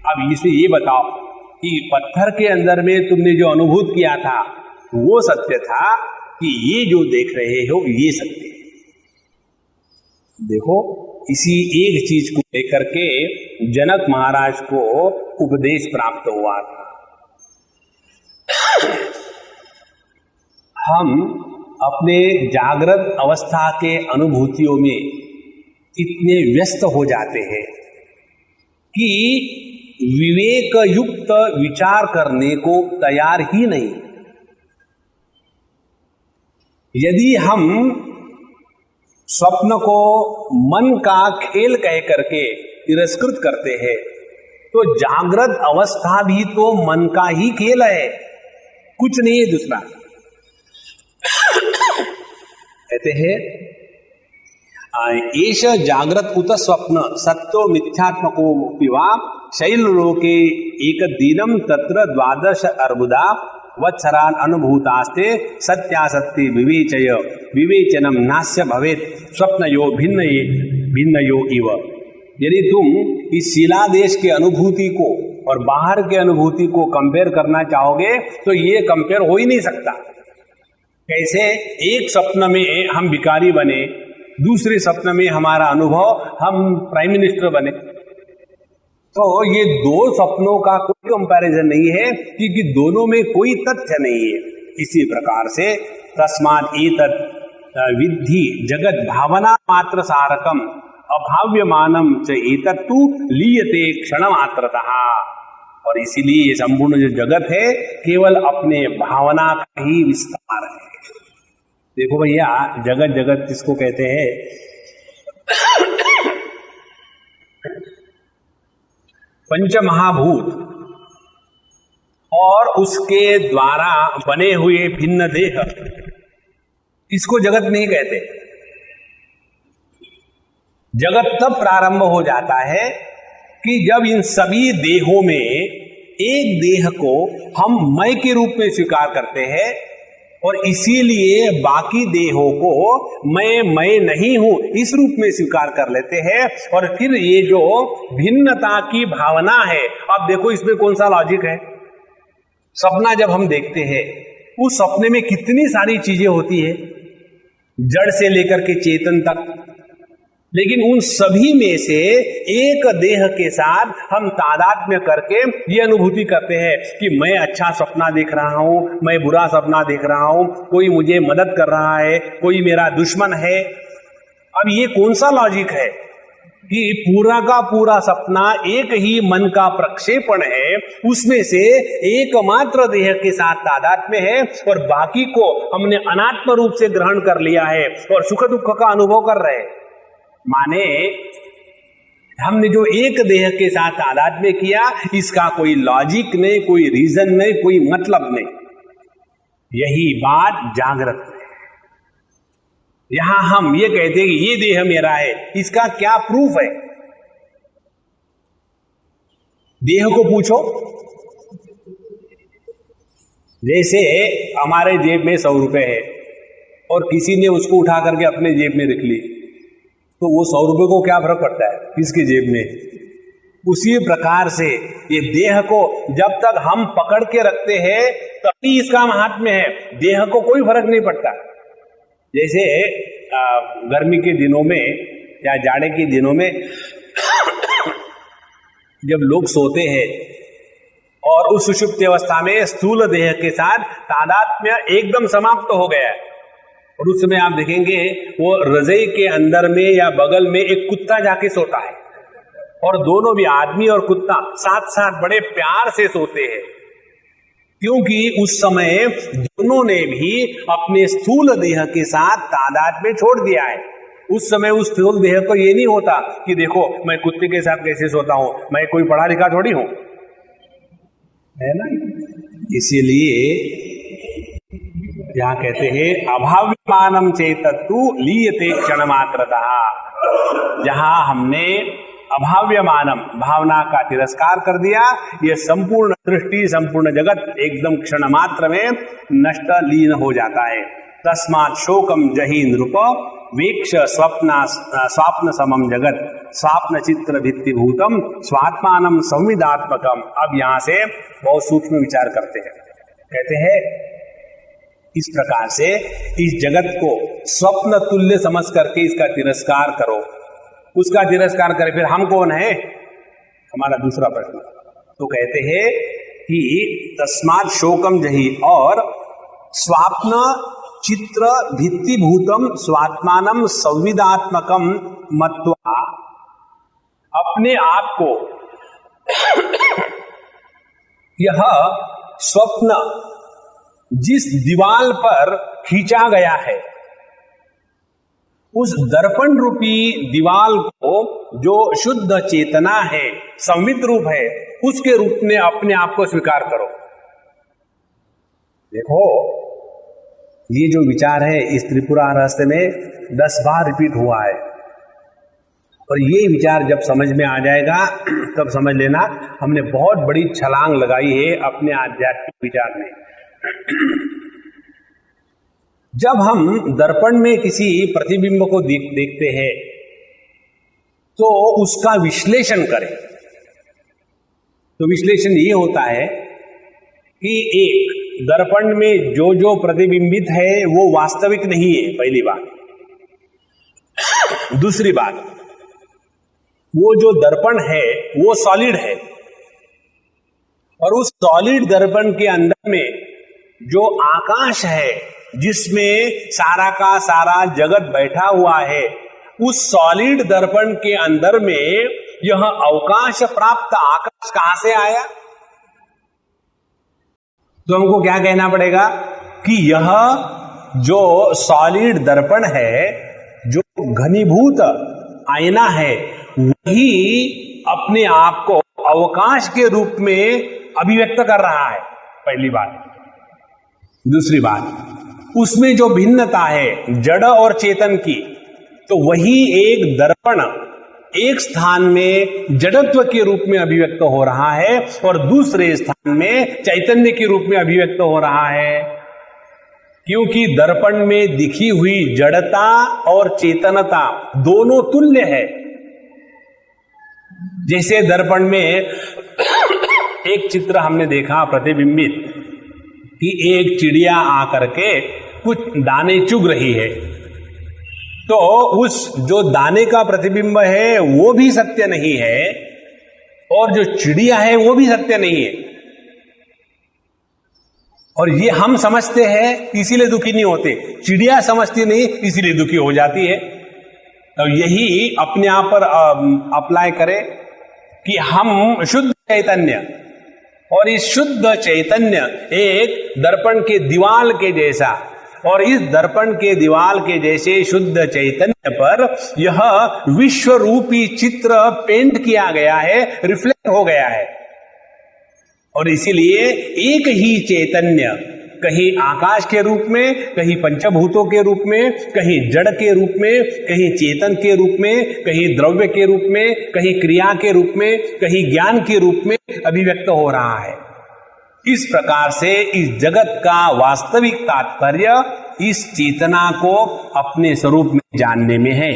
अब इसे ये बताओ कि पत्थर के अंदर में तुमने जो अनुभूत किया था वो सत्य था कि ये जो देख रहे हो ये सत्य है? देखो, इसी एक चीज को लेकर के जनक महाराज को उपदेश प्राप्त हुआ था। हम अपने जागृत अवस्था के अनुभूतियों में इतने व्यस्त हो जाते हैं कि विवेक युक्त विचार करने को तैयार ही नहीं। यदि हम स्वप्न को मन का खेल कह करके तिरस्कृत करते हैं, तो जागृत अवस्था भी तो मन का ही खेल है, कुछ नहीं है दूसरा। कहते हैं एष जागृत उत स्वप्न सत्यो मिथ्यात्मको पिवा शैल लोके एक दीनम तत्र 12 अर्बुदा वत्सरान अनुभूतास्ते सत्यासत्ति विवेचय विवेचनम नास्य भवेत् स्वप्नयो भिन्नयो इव। यदि तुम इस शिलादेश के अनुभूति को और बाहर के अनुभूति को कंपेयर करना चाहोगे तो ये कंपेयर हो ही नहीं सकता। कैसे? एक स्वप्न में हम भिखारी बने, दूसरे स्वप्न में हमारा अनुभव हम प्राइम मिनिस्टर बने। तो ये दो स्वप्नों का कोई कंपैरिजन नहीं है, क्योंकि दोनों में कोई तथ्य नहीं है। इसी प्रकार से तस्मात् एतत् विद्धि जगत भावना मात्र सारकम अभाव्यमानम च एतत्तु लीयते क्षण मात्रतः। और इसीलिए ये संपूर्ण जो जगत है केवल अपने भावना का ही विस्तार है। देखो भैया, जगत जगत किसको कहते हैं? पंच महाभूत और उसके द्वारा बने हुए भिन्न देह, इसको जगत नहीं कहते। जगत तब प्रारंभ हो जाता है कि जब इन सभी देहों में एक देह को हम मैं के रूप में स्वीकार करते हैं, और इसीलिए बाकी देहों को मैं नहीं हूं इस रूप में स्वीकार कर लेते हैं। और फिर ये जो भिन्नता की भावना है, अब देखो इसमें कौन सा लॉजिक है। सपना जब हम देखते हैं, उस सपने में कितनी सारी चीजें होती है, जड़ से लेकर के चेतन तक, लेकिन उन सभी में से एक देह के साथ हम तादात्म्य करके ये अनुभूति करते हैं कि मैं अच्छा सपना देख रहा हूं, मैं बुरा सपना देख रहा हूं, कोई मुझे मदद कर रहा है, कोई मेरा दुश्मन है। अब ये कौन सा लॉजिक है कि पूरा का पूरा सपना एक ही मन का प्रक्षेपण है, उसमें से एकमात्र देह के साथ तादात्म्य है, और बाकी को हमने अनात्म रूप से ग्रहण कर लिया है और सुख दुख का अनुभव कर रहे हैं। माने हमने जो एक देह के साथ तादात्म्य किया, इसका कोई लॉजिक नहीं, कोई रीजन नहीं, कोई मतलब नहीं। यही बात जागृत है। यहां हम ये कहते हैं कि ये देह मेरा है, इसका क्या प्रूफ है? देह को पूछो। जैसे हमारे जेब में 100 रुपए है और किसी ने उसको उठा करके अपने जेब में रख ली, तो वो 100 रुपए को क्या फर्क पड़ता है किसके जेब में? उसी प्रकार से ये देह को जब तक हम पकड़ के रखते हैं तभी इसका महात्म्य है, देह को कोई फर्क नहीं पड़ता। जैसे गर्मी के दिनों में या जाड़े के दिनों में जब लोग सोते हैं और उस सुषुप्ति अवस्था में स्थूल देह के साथ तादात्म्य एकदम समाप्त हो गया है, और उस समय आप देखेंगे वो रज़ाई के अंदर में या बगल में एक कुत्ता जाके सोता है, और दोनों भी आदमी और कुत्ता साथ साथ बड़े प्यार से सोते हैं, क्योंकि उस समय दोनों ने भी अपने स्थूल देह के साथ तादाद में छोड़ दिया है। उस समय उस स्थूल देह को ये नहीं होता कि देखो मैं कुत्ते के साथ कैसे सोता हूं, मैं कोई पढ़ा लिखा थोड़ी हूं, है ना। इसीलिए यहां कहते हैं अभाव्यमानम चेतत्तु लीयते क्षण मात्रतः। जहां हमने अभाव्यमानम भावना का तिरस्कार कर दिया, यह संपूर्ण सृष्टि संपूर्ण जगत एकदम क्षण मात्र में नष्ट लीन हो जाता है। तस्मात् शोकम जहि नृप वीक्ष स्वाप्न समम जगत स्वाप्न चित्र भित्ति भूतम स्वात्मानम संविदात्मकम। अब यहां से बहुत सूक्ष्म विचार करते हैं, कहते हैं इस प्रकार से इस जगत को स्वप्न तुल्य समझ करके इसका तिरस्कार करो, उसका तिरस्कार करे, फिर हम कौन है, हमारा दूसरा प्रश्न। तो कहते हैं कि तस्मात् शोकम जहि और स्वाप्न चित्र भित्ति भूतम स्वात्मानम संविदात्मकम मत्वा, अपने आप को यह स्वप्न जिस दीवाल पर खींचा गया है, उस दर्पण रूपी दीवाल को जो शुद्ध चेतना है, संवित रूप है, उसके रूप में अपने आप को स्वीकार करो। देखो ये जो विचार है इस त्रिपुरा रहस्य में 10 बार रिपीट हुआ है, और ये विचार जब समझ में आ जाएगा तब समझ लेना हमने बहुत बड़ी छलांग लगाई है अपने आध्यात्मिक विचार में। जब हम दर्पण में किसी प्रतिबिंब को देखते हैं तो उसका विश्लेषण करें, तो विश्लेषण ये होता है कि एक दर्पण में जो जो प्रतिबिंबित है वो वास्तविक नहीं है, पहली बात। दूसरी बात, वो जो दर्पण है वो सॉलिड है, और उस सॉलिड दर्पण के अंदर में जो आकाश है जिसमें सारा का सारा जगत बैठा हुआ है, उस सॉलिड दर्पण के अंदर में यह अवकाश प्राप्त आकाश कहां से आया? तो हमको क्या कहना पड़ेगा कि यह जो सॉलिड दर्पण है, जो घनीभूत आईना है, वही अपने आप को अवकाश के रूप में अभिव्यक्त कर रहा है, पहली बात। दूसरी बात, उसमें जो भिन्नता है जड़ और चेतन की, तो वही एक दर्पण एक स्थान में जड़त्व के रूप में अभिव्यक्त हो रहा है और दूसरे स्थान में चैतन्य के रूप में अभिव्यक्त हो रहा है, क्योंकि दर्पण में दिखी हुई जड़ता और चेतनता दोनों तुल्य है। जैसे दर्पण में एक चित्र हमने देखा प्रतिबिंबित कि एक चिड़िया आकर के कुछ दाने चुग रही है, तो उस जो दाने का प्रतिबिंब है वो भी सत्य नहीं है और जो चिड़िया है वो भी सत्य नहीं है, और ये हम समझते हैं इसीलिए दुखी नहीं होते, चिड़िया समझती नहीं इसीलिए दुखी हो जाती है। तो यही अपने आप पर अप्लाई करें कि हम शुद्ध चैतन्य, और इस शुद्ध चैतन्य एक दर्पण के दीवाल के जैसा, और इस दर्पण के दीवाल के जैसे शुद्ध चैतन्य पर यह विश्व रूपी चित्र पेंट किया गया है, रिफ्लेक्ट हो गया है, और इसीलिए एक ही चैतन्य कहीं आकाश के रूप में, कहीं पंचभूतों के रूप में, कहीं जड़ के रूप में, कहीं चेतन के रूप में, कहीं द्रव्य के रूप में, कहीं क्रिया के रूप में, कहीं ज्ञान के रूप में अभिव्यक्त हो रहा है। इस प्रकार से इस जगत का वास्तविक तात्पर्य इस चेतना को अपने स्वरूप में जानने में है।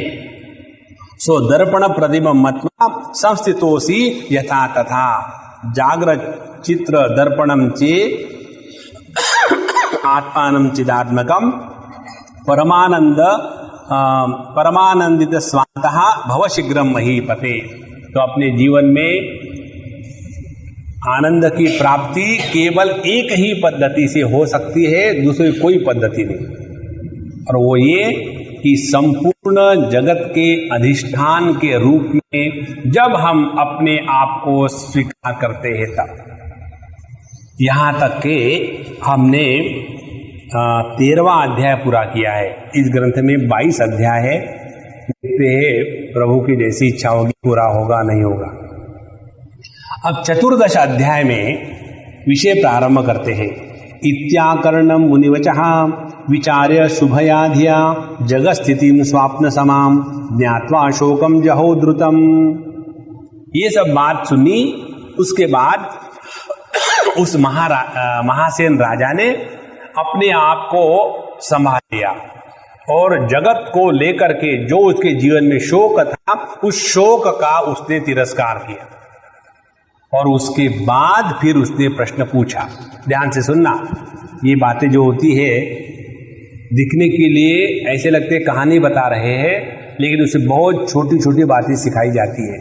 सो दर्पण प्रतिबिंब मत्वा संस्थितोसि यथा तथा जागृत चित्र दर्पणम चे आत्मानं चिदात्मकम परमानंदित स्वान्तः भव शीघ्रम महीपते। तो अपने जीवन में आनंद की प्राप्ति केवल एक ही पद्धति से हो सकती है, दूसरी कोई पद्धति नहीं। और वो ये कि संपूर्ण जगत के अधिष्ठान के रूप में जब हम अपने आप को स्वीकार करते हैं तब। यहाँ तक कि हमने 13वां अध्याय पूरा किया है। इस ग्रंथ में 22 अध्याय है। देखते हैं प्रभु की जैसी इच्छा होगी पूरा होगा नहीं होगा। अब 14 अध्याय में विषय प्रारंभ करते हैं। इत्याकरणम मुनिवचः विचार्य शुभया धिया जगस्थितिम स्वाप्न समाम ज्ञात्वा शोकम जहो द्रुतम। ये सब बात सुनी। उसके बाद उस महासेन राजा ने अपने आप को संभाल लिया और जगत को लेकर के जो उसके जीवन में शोक था उस शोक का उसने तिरस्कार किया। और उसके बाद फिर उसने प्रश्न पूछा। ध्यान से सुनना, ये बातें जो होती है दिखने के लिए ऐसे लगते कहानी बता रहे हैं, लेकिन उससे बहुत छोटी छोटी बातें सिखाई जाती है।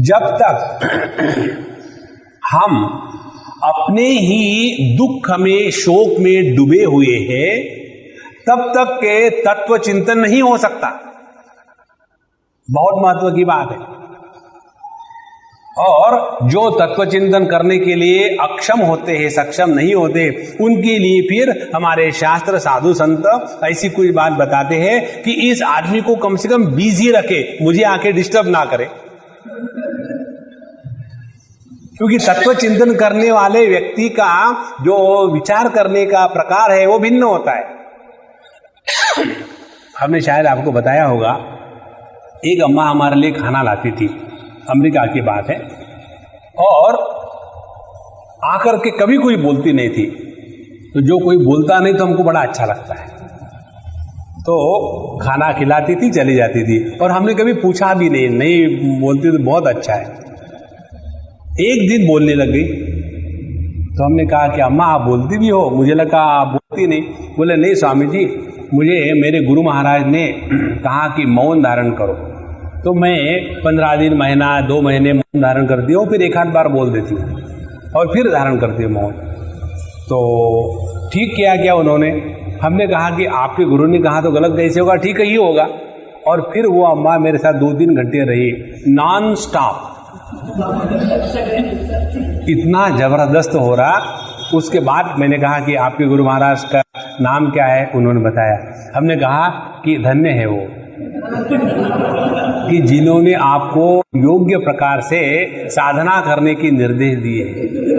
जब तक हम अपने ही दुख में शोक में डूबे हुए हैं तब तक के तत्व चिंतन नहीं हो सकता। बहुत महत्व की बात है। और जो तत्व चिंतन करने के लिए अक्षम होते हैं, सक्षम नहीं होते, उनके लिए फिर हमारे शास्त्र साधु संत ऐसी कोई बात बताते हैं कि इस आदमी को कम से कम बिजी रखे, मुझे आके डिस्टर्ब ना करे। क्योंकि तत्व चिंतन करने वाले व्यक्ति का जो विचार करने का प्रकार है वो भिन्न होता है। हमने शायद आपको बताया होगा, एक अम्मा हमारे लिए खाना लाती थी, अमेरिका की बात है, और आकर के कभी कोई बोलती नहीं थी। तो जो कोई बोलता नहीं तो हमको बड़ा अच्छा लगता है, तो खाना खिलाती थी चली जाती थी, और हमने कभी पूछा भी नहीं बोलती तो बहुत अच्छा है। एक दिन बोलने लग गई तो हमने कहा कि अम्मा आप बोलती भी हो, मुझे लगा आप बोलती नहीं। बोले नहीं स्वामी जी, मुझे मेरे गुरु महाराज ने कहा कि मौन धारण करो, तो मैं 15 दिन, महीना, 2 महीने मौन धारण करती हूँ, फिर एक आध बार बोल देती हूँ और फिर धारण करती हूँ मौन। तो ठीक किया उन्होंने। हमने कहा कि आपके गुरु ने कहा तो गलत कैसे होगा, ठीक ही होगा। और फिर वो अम्मा मेरे साथ 2-3 घंटे रही, नॉन स्टॉप। इतना जबरदस्त हो रहा। उसके बाद मैंने कहा कि आपके गुरु महाराज का नाम क्या है, उन्होंने बताया। हमने कहा कि धन्य है वो कि जिन्होंने आपको योग्य प्रकार से साधना करने की निर्देश दिए।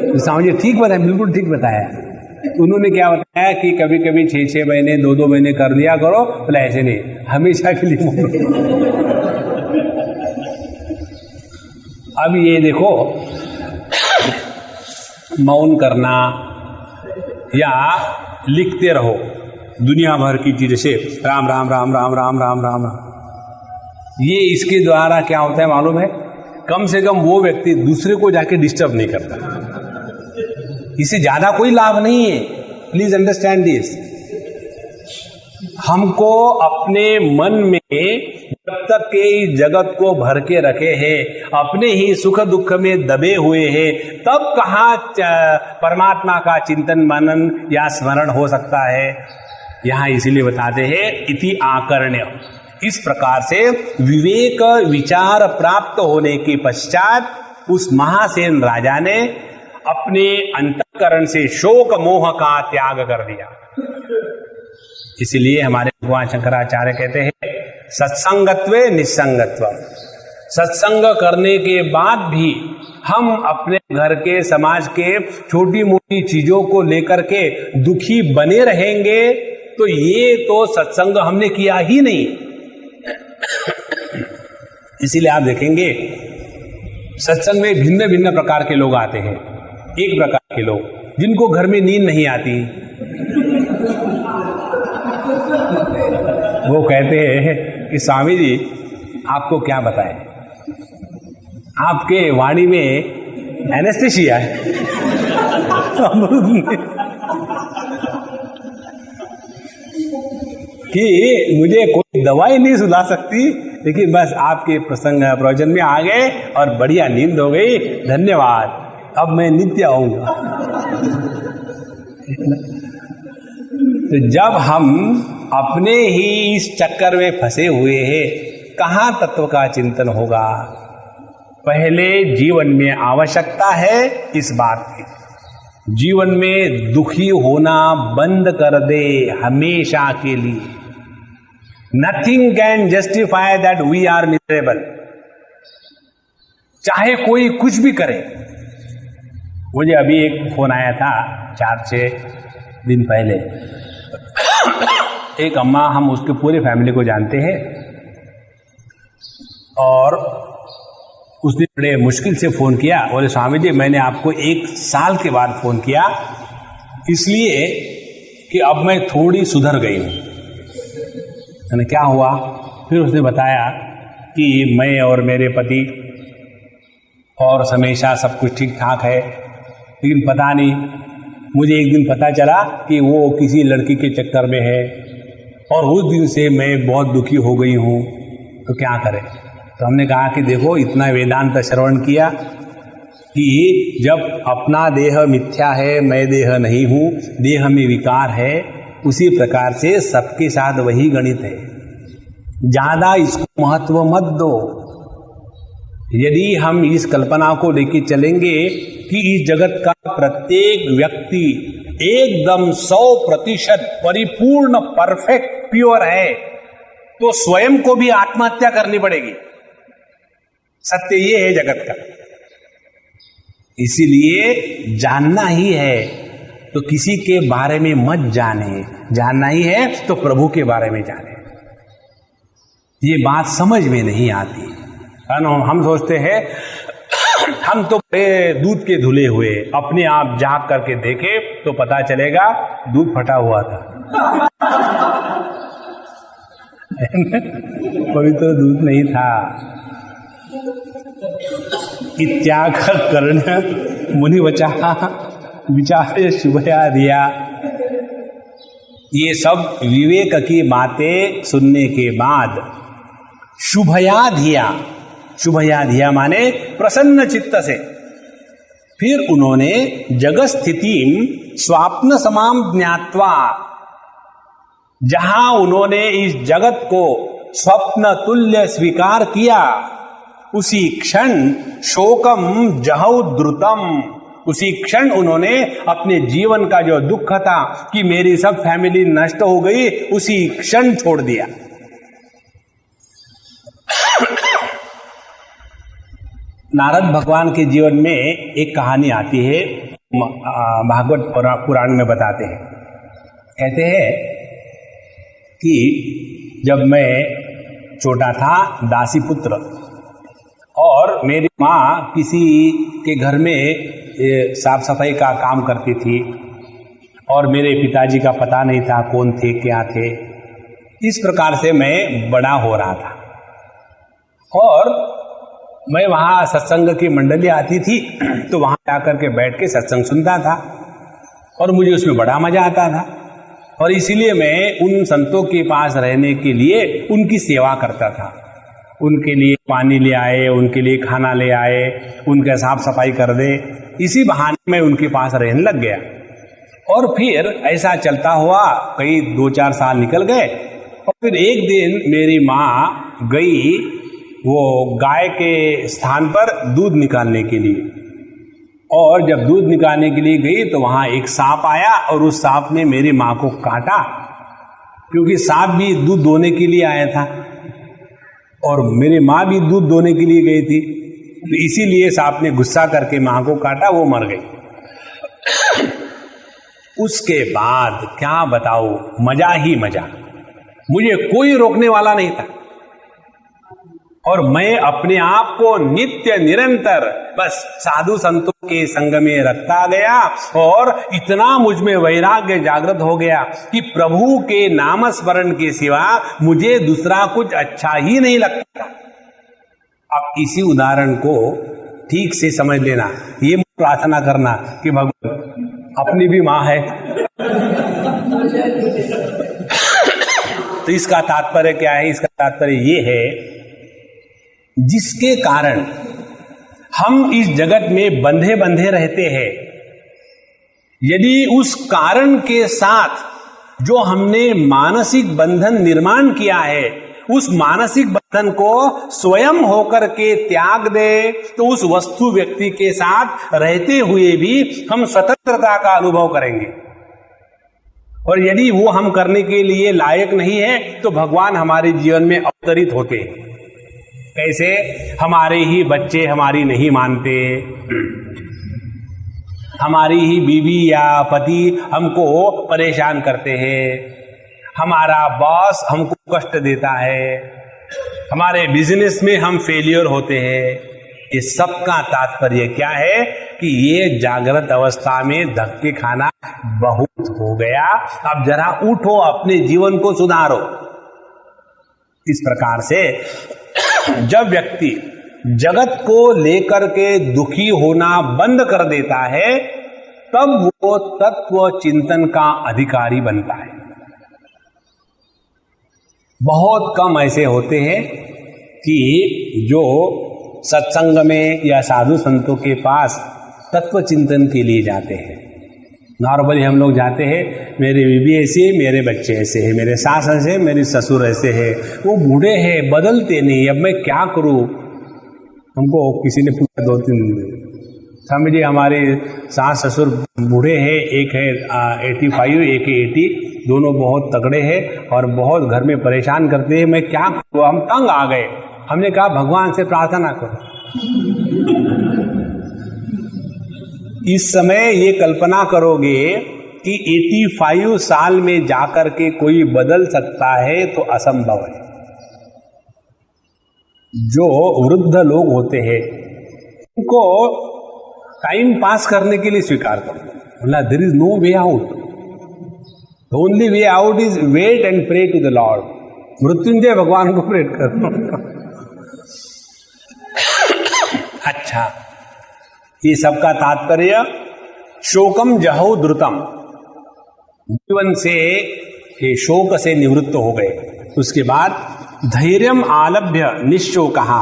तो समझिए ठीक बताया, बिल्कुल ठीक बताया। उन्होंने क्या बताया कि कभी कभी 6-6 महीने 2-2 महीने कर लिया करो, बोले ऐसे नहीं, हमेशा के लिए। अब ये देखो, मौन करना या लिखते रहो दुनिया भर की चीज, जैसे राम राम राम राम राम राम राम, ये इसके द्वारा क्या होता है मालूम है, कम से कम वो व्यक्ति दूसरे को जाके डिस्टर्ब नहीं करता। इससे ज्यादा कोई लाभ नहीं है। Please understand this. हमको अपने मन में जब तक के इस जगत को भर के रखे हैं, अपने ही सुख दुख में दबे हुए हैं, तब कहाँ परमात्मा का चिंतन मनन या स्मरण हो सकता है। यहाँ इसीलिए बताते हैं इति आकर्ण्य। इस प्रकार से विवेक विचार प्राप्त होने के पश्चात उस महासेन राजा ने अपने अंतःकरण से शोक मोह का त्याग कर दिया। इसीलिए हमारे भगवान शंकराचार्य कहते हैं सत्संगत्वे निस्संगत्व। सत्संग करने के बाद भी हम अपने घर के, समाज के छोटी मोटी चीजों को लेकर के दुखी बने रहेंगे तो ये तो सत्संग हमने किया ही नहीं। इसीलिए आप देखेंगे सत्संग में भिन्न भिन्न प्रकार के लोग आते हैं। एक प्रकार के लोग जिनको घर में नींद नहीं आती, वो कहते हैं कि स्वामी जी आपको क्या बताएं, आपके वाणी में एनेस्थीसिया है। कि मुझे कोई दवाई नहीं सुला सकती, लेकिन बस आपके प्रसंग प्रवचन में आ गए और बढ़िया नींद हो गई, धन्यवाद, अब मैं नित्य आऊंगा। तो जब हम अपने ही इस चक्कर में फंसे हुए हैं, कहाँ तत्व का चिंतन होगा। पहले जीवन में आवश्यकता है इस बात की, जीवन में दुखी होना बंद कर दे हमेशा के लिए। Nothing can justify that we are miserable. चाहे कोई कुछ भी करे। मुझे अभी एक फोन आया था 4-6 दिन पहले, एक अम्मा, हम उसके पूरे फैमिली को जानते हैं, और उसने बड़े मुश्किल से फ़ोन किया, बोले स्वामी जी मैंने आपको 1 साल के बाद फ़ोन किया इसलिए कि अब मैं थोड़ी सुधर गई हूँ। मैंने क्या हुआ? फिर उसने बताया कि मैं और मेरे पति और हमेशा सब कुछ ठीक ठाक है, लेकिन पता नहीं, मुझे एक दिन पता चला कि वो किसी लड़की के चक्कर में है, और उस दिन से मैं बहुत दुखी हो गई हूँ, तो क्या करें? तो हमने कहा कि देखो, इतना वेदांत श्रवण किया कि जब अपना देह मिथ्या है, मैं देह नहीं हूँ, देह में विकार है, उसी प्रकार से सबके साथ वही गणित है। ज्यादा इसको महत्व मत दो। यदि हम इस कल्पना को लेकर चलेंगे कि इस जगत का प्रत्येक व्यक्ति एकदम 100% परिपूर्ण परफेक्ट प्योर है, तो स्वयं को भी आत्महत्या करनी पड़ेगी। सत्य ये है जगत का। इसीलिए जानना ही है तो किसी के बारे में मत जाने, जानना ही है तो प्रभु के बारे में जाने। ये बात समझ में नहीं आती है ना। हम सोचते हैं हम तो दूध के धुले हुए, अपने आप जाग करके देखे तो पता चलेगा दूध फटा हुआ था। पवित्र दूध नहीं था। इत्याग कर्ण मुनि वचा विचार शुभया धिया। ये सब विवेक की बातें सुनने के बाद शुभया धिया, शुभया धिया माने प्रसन्न चित्त से, फिर उन्होंने जगत स्थितिम स्वाप्न समाम ज्ञात्वा, जहां उन्होंने इस जगत को स्वप्न तुल्य स्वीकार किया, उसी क्षण शोकम जहौ द्रुतम, उसी क्षण उन्होंने अपने जीवन का जो दुख था कि मेरी सब फैमिली नष्ट हो गई, उसी क्षण छोड़ दिया। नारद भगवान के जीवन में एक कहानी आती है, भागवत पुराण में बताते हैं। कहते हैं कि जब मैं छोटा था, दासी पुत्र, और मेरी माँ किसी के घर में साफ सफाई का काम करती थी, और मेरे पिताजी का पता नहीं था कौन थे क्या थे। इस प्रकार से मैं बड़ा हो रहा था, और मैं वहाँ सत्संग की मंडली आती थी तो वहाँ जाकर के बैठ के सत्संग सुनता था, और मुझे उसमें बड़ा मजा आता था, और इसीलिए मैं उन संतों के पास रहने के लिए उनकी सेवा करता था। उनके लिए पानी ले आए, उनके लिए खाना ले आए, उनके साफ सफाई कर दे, इसी बहाने मैं उनके पास रहने लग गया। और फिर ऐसा चलता हुआ कई 2-4 साल निकल गए, और फिर एक दिन मेरी माँ गई वो गाय के स्थान पर दूध निकालने के लिए, और जब दूध निकालने के लिए गई तो वहाँ एक सांप आया, और उस सांप ने मेरी माँ को काटा, क्योंकि सांप भी दूध दोने के लिए आया था और मेरी माँ भी दूध दोने के लिए गई थी, तो इसीलिए सांप ने गुस्सा करके माँ को काटा, वो मर गई। उसके बाद क्या बताओ, मजा ही मजा, मुझे कोई रोकने वाला नहीं था, और मैं अपने आप को नित्य निरंतर बस साधु संतों के संग में रखता गया, और इतना मुझ में वैराग्य जागृत हो गया कि प्रभु के नाम स्मरण के सिवा मुझे दूसरा कुछ अच्छा ही नहीं लगता। अब इसी उदाहरण को ठीक से समझ लेना, ये प्रार्थना करना कि भगवान अपनी भी माँ है। तो इसका तात्पर्य क्या है? इसका तात्पर्य ये है, जिसके कारण हम इस जगत में बंधे बंधे रहते हैं, यदि उस कारण के साथ जो हमने मानसिक बंधन निर्माण किया है उस मानसिक बंधन को स्वयं होकर के त्याग दे, तो उस वस्तु व्यक्ति के साथ रहते हुए भी हम स्वतंत्रता का अनुभव करेंगे। और यदि वो हम करने के लिए लायक नहीं है तो भगवान हमारे जीवन में अवतरित होते हैं। कैसे? हमारे ही बच्चे हमारी नहीं मानते, हमारी ही बीवी या पति हमको परेशान करते हैं, हमारा बॉस हमको कष्ट देता है, हमारे बिजनेस में हम फेलियर होते हैं। इस सब का तात्पर्य क्या है कि ये जागृत अवस्था में धक्के खाना बहुत हो गया, अब जरा उठो, अपने जीवन को सुधारो। इस प्रकार से जब व्यक्ति जगत को लेकर के दुखी होना बंद कर देता है तब वो तत्व चिंतन का अधिकारी बनता है। बहुत कम ऐसे होते हैं कि जो सत्संग में या साधु संतों के पास तत्व चिंतन के लिए जाते हैं। नॉर्मली हम लोग जाते हैं, मेरी बीवी ऐसी है, मेरे बच्चे ऐसे हैं, मेरे सास ऐसे, मेरी ससुर ऐसे है, वो बूढ़े हैं, बदलते नहीं, अब मैं क्या करूं। हमको किसी ने पूछा 2-3 दिन, समझिए हमारे सास ससुर बूढ़े हैं, एक है 85, एक है 80, दोनों बहुत तगड़े हैं और बहुत घर में परेशान करते हैं, मैं क्या करूं, हम तंग आ गए। हमने कहा भगवान से प्रार्थना करो। इस समय ये कल्पना करोगे कि 85 साल में जाकर के कोई बदल सकता है तो असंभव है। जो वृद्ध लोग होते हैं उनको टाइम पास करने के लिए स्वीकार करो, बोला there is no way out, the only way out is wait and pray to the lord. मृत्युंजय भगवान को प्रेट करो। अच्छा, ये सबका तात्पर्य शोकम जहो द्रुतम, जीवन से ये शोक से निवृत्त हो गए। उसके बाद धैर्यम आलभ्य निश्चोकः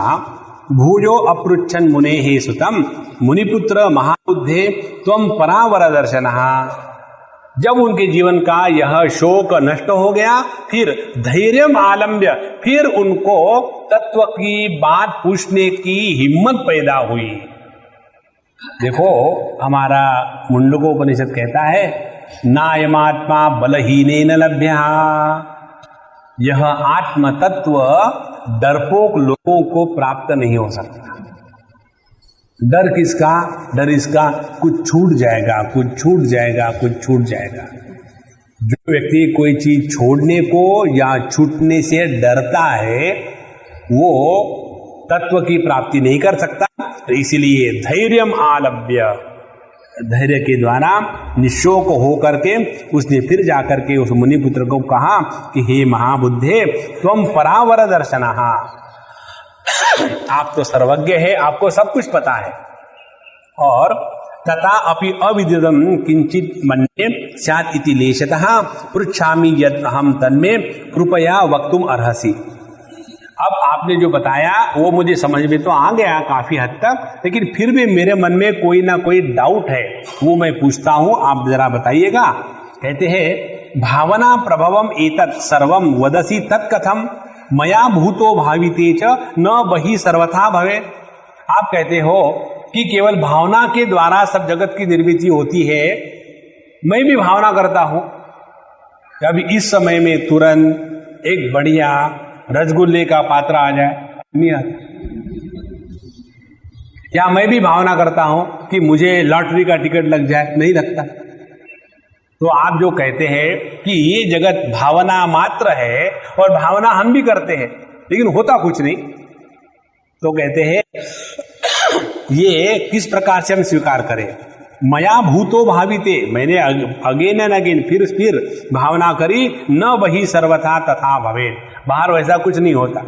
भूजो अपृच्छन् मुनेः सुतम मुनिपुत्र महाबुद्धे त्वं परावर दर्शनः। जब उनके जीवन का यह शोक नष्ट हो गया, फिर धैर्यम आलम्ब्य, फिर उनको तत्व की बात पूछने की हिम्मत पैदा हुई। देखो, हमारा मुंडकोपनिषद कहता है नायमात्मा बलहीनेन लभ्यः, यह आत्म तत्व डरपोक लोगों को प्राप्त नहीं हो सकता। डर किसका? डर इसका कुछ छूट जाएगा, कुछ छूट जाएगा, कुछ छूट जाएगा। जो व्यक्ति कोई चीज छोड़ने को या छूटने से डरता है वो तत्व की प्राप्ति नहीं कर सकता। इसलिए धैर्यम आलभ्य, धैर्य के द्वारा निशोक हो करके उसने फिर जाकर के उस मुनिपुत्र को कहा कि हे महाबुद्धे त्वं परावर दर्शनः, आप तो सर्वज्ञ है, आपको सब कुछ पता है। और तथा अपि अविदितम किंचित मन्ये स्यात् इति लेशतः पृच्छामि यत् अहं तन्मे कृपया वक्तुम अर्हसि। अब आपने जो बताया वो मुझे समझ में तो आ गया काफी हद तक, लेकिन फिर भी मेरे मन में कोई ना कोई डाउट है, वो मैं पूछता हूं, आप जरा बताइएगा। कहते हैं भावना प्रभवम एतत् सर्वम वदसि तत्कथम मया भूतो भाविते च न बहि सर्वथा भवे। आप कहते हो कि केवल भावना के द्वारा सब जगत की निर्मित होती है, मैं भी भावना करता हूं। अभी इस समय में तुरंत एक बढ़िया रसगुल्ले का पात्र आ जाए, नहीं आता। या मैं भी भावना करता हूं कि मुझे लॉटरी का टिकट लग जाए, नहीं लगता। तो आप जो कहते हैं कि ये जगत भावना मात्र है और भावना हम भी करते हैं लेकिन होता कुछ नहीं, तो कहते हैं ये किस प्रकार से हम स्वीकार करें। मया भूतो भाविते, मैंने अगेन एंड अगेन फिर भावना करी, न बहि सर्वथा तथा भवेत्, बाहर वैसा कुछ नहीं होता।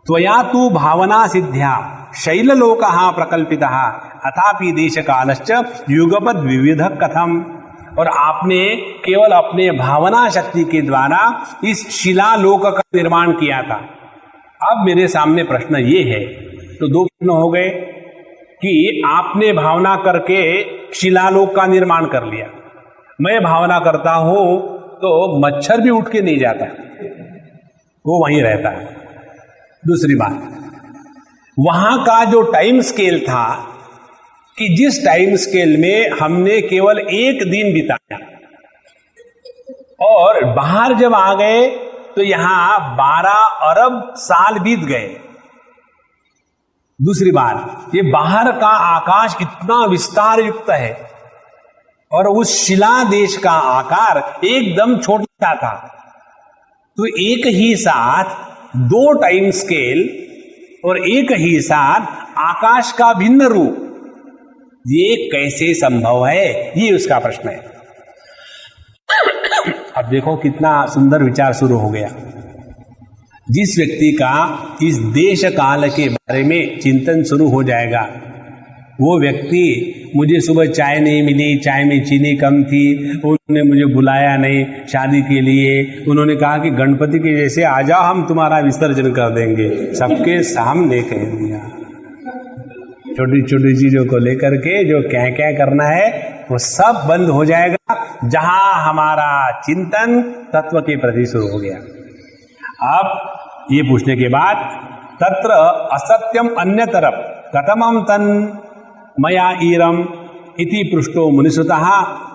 त्वया तु भावना सिद्ध्या शैललोकः प्रकल्पितः अथापि देश कालश्च युगपद विविध कथम। और आपने केवल अपने भावना शक्ति के द्वारा इस शिलालोक का निर्माण किया था। अब मेरे सामने प्रश्न ये है, तो दो प्रश्न हो गए कि आपने भावना करके शिलालोक का निर्माण कर लिया, मैं भावना करता हूं तो मच्छर भी उठ के नहीं जाता, वो वहीं रहता है। दूसरी बात, वहां का जो टाइम स्केल था कि जिस टाइम स्केल में हमने केवल एक दिन बिताया और बाहर जब आ गए तो यहां 12 अरब साल बीत गए। दूसरी बात, ये बाहर का आकाश इतना विस्तार युक्त है और उस शिला देश का आकार एकदम छोटा था। तो एक ही साथ दो टाइम स्केल और एक ही साथ आकाश का भिन्न रूप, ये कैसे संभव है, ये उसका प्रश्न है। अब देखो कितना सुंदर विचार शुरू हो गया। जिस व्यक्ति का इस देश काल के बारे में चिंतन शुरू हो जाएगा, वो व्यक्ति, मुझे सुबह चाय नहीं मिली, चाय में चीनी कम थी, उन्होंने मुझे बुलाया नहीं शादी के लिए, उन्होंने कहा कि गणपति के जैसे आ जाओ, हम तुम्हारा विसर्जन कर देंगे, सबके सामने कह दिया। छोटी छोटी चीजों को लेकर के जो क्या क्या करना है वो सब बंद हो जाएगा, जहां हमारा चिंतन तत्व के प्रति शुरू हो गया। अब ये पूछने के बाद, तत्र असत्यम अन्य तरफ कथमं तन मया ईरम इति पृष्ठो मुनिसुतः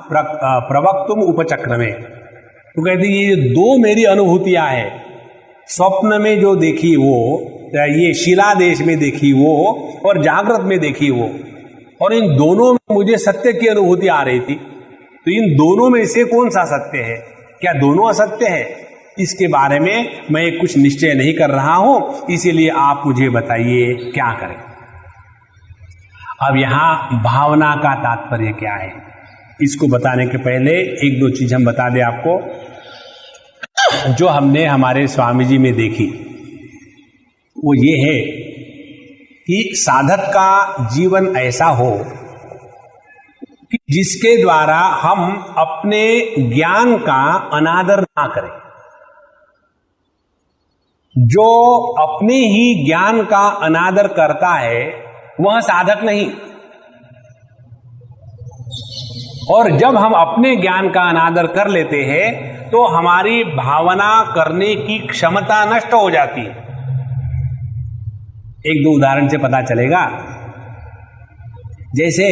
प्रवक्तुम उपचक्रमे। तो कहती ये दो मेरी अनुभूतियां हैं, स्वप्न में जो देखी वो, ये शिला देश में देखी वो और जागृत में देखी वो, और इन दोनों में मुझे सत्य की अनुभूति आ रही थी। तो इन दोनों में से कौन सा सत्य है, क्या दोनों असत्य है, इसके बारे में मैं कुछ निश्चय नहीं कर रहा हूं, इसीलिए आप मुझे बताइए क्या करें। अब यहां भावना का तात्पर्य क्या है, इसको बताने के पहले एक दो चीज हम बता दें आपको, जो हमने हमारे स्वामी जी में देखी। वो ये है कि साधक का जीवन ऐसा हो कि जिसके द्वारा हम अपने ज्ञान का अनादर ना करें। जो अपने ही ज्ञान का अनादर करता है वह साधक नहीं, और जब हम अपने ज्ञान का अनादर कर लेते हैं तो हमारी भावना करने की क्षमता नष्ट हो जाती है। एक दो उदाहरण से पता चलेगा। जैसे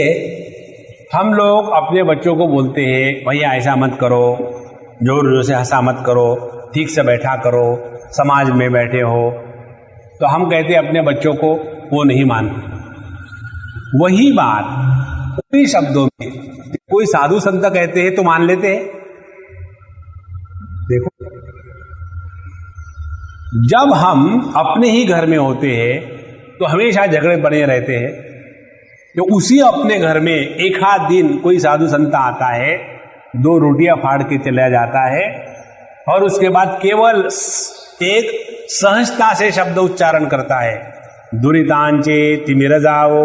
हम लोग अपने बच्चों को बोलते हैं, भैया ऐसा मत करो, जोर जोर से हंसा मत करो, ठीक से बैठा करो, समाज में बैठे हो, तो हम कहते हैं अपने बच्चों को, वो नहीं मानते। वही बात उन्हीं शब्दों में कोई साधु संत कहते हैं तो मान लेते हैं। देखो, जब हम अपने ही घर में होते हैं तो हमेशा झगड़े बने रहते हैं। तो उसी अपने घर में एक आध दिन कोई साधु संत आता है, दो रोटियां फाड़ के चला जाता है, और उसके बाद केवल एक सहजता से शब्द उच्चारण करता है, दुरितांचे तिमिर जाओ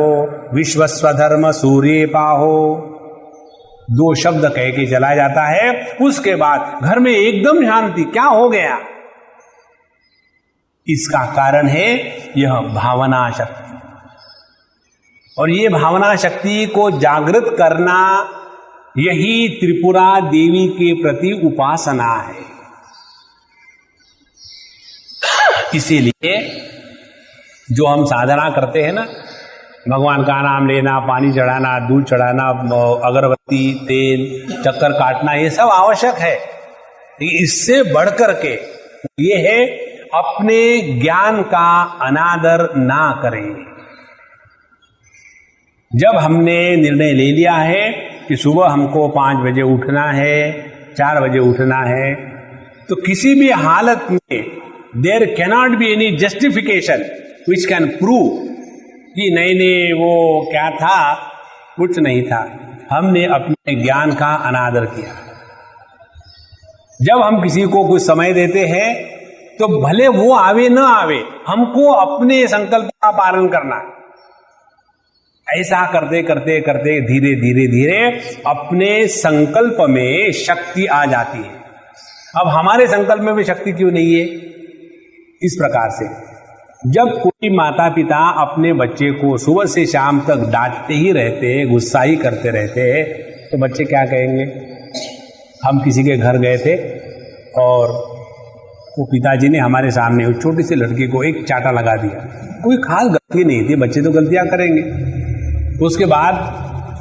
विश्वस्वधर्म सूर्य पाहो। दो शब्द कह के चला जाता है, उसके बाद घर में एकदम शांति। क्या हो गया? इसका कारण है यह भावना शक्ति, और ये भावना शक्ति को जागृत करना, यही त्रिपुरा देवी के प्रति उपासना है। इसीलिए जो हम साधना करते हैं ना, भगवान का नाम लेना, पानी चढ़ाना, दूध चढ़ाना, अगरबत्ती, तेल, चक्कर काटना, ये सब आवश्यक है। इससे बढ़कर के ये है अपने ज्ञान का अनादर ना करें। जब हमने निर्णय ले लिया है कि सुबह हमको 5 बजे उठना है, 4 बजे उठना है, तो किसी भी हालत में there cannot be any justification which can prove कि नहीं वो क्या था, कुछ नहीं था। हमने अपने ज्ञान का अनादर किया। जब हम किसी को कुछ समय देते हैं तो भले वो आवे ना आवे, हमको अपने संकल्प का पालन करना है। ऐसा करते करते करते धीरे धीरे धीरे अपने संकल्प में शक्ति आ जाती है। अब हमारे संकल्प में भी शक्ति क्यों नहीं है? इस प्रकार से जब कोई माता पिता अपने बच्चे को सुबह से शाम तक डांटते ही रहते, गुस्सा ही करते रहते, तो बच्चे क्या कहेंगे? हम किसी के घर गए थे, और वो पिताजी ने हमारे सामने उस छोटी सी लड़की को एक चाटा लगा दिया। कोई खास गलती नहीं थी, बच्चे तो गलतियां करेंगे। उसके बाद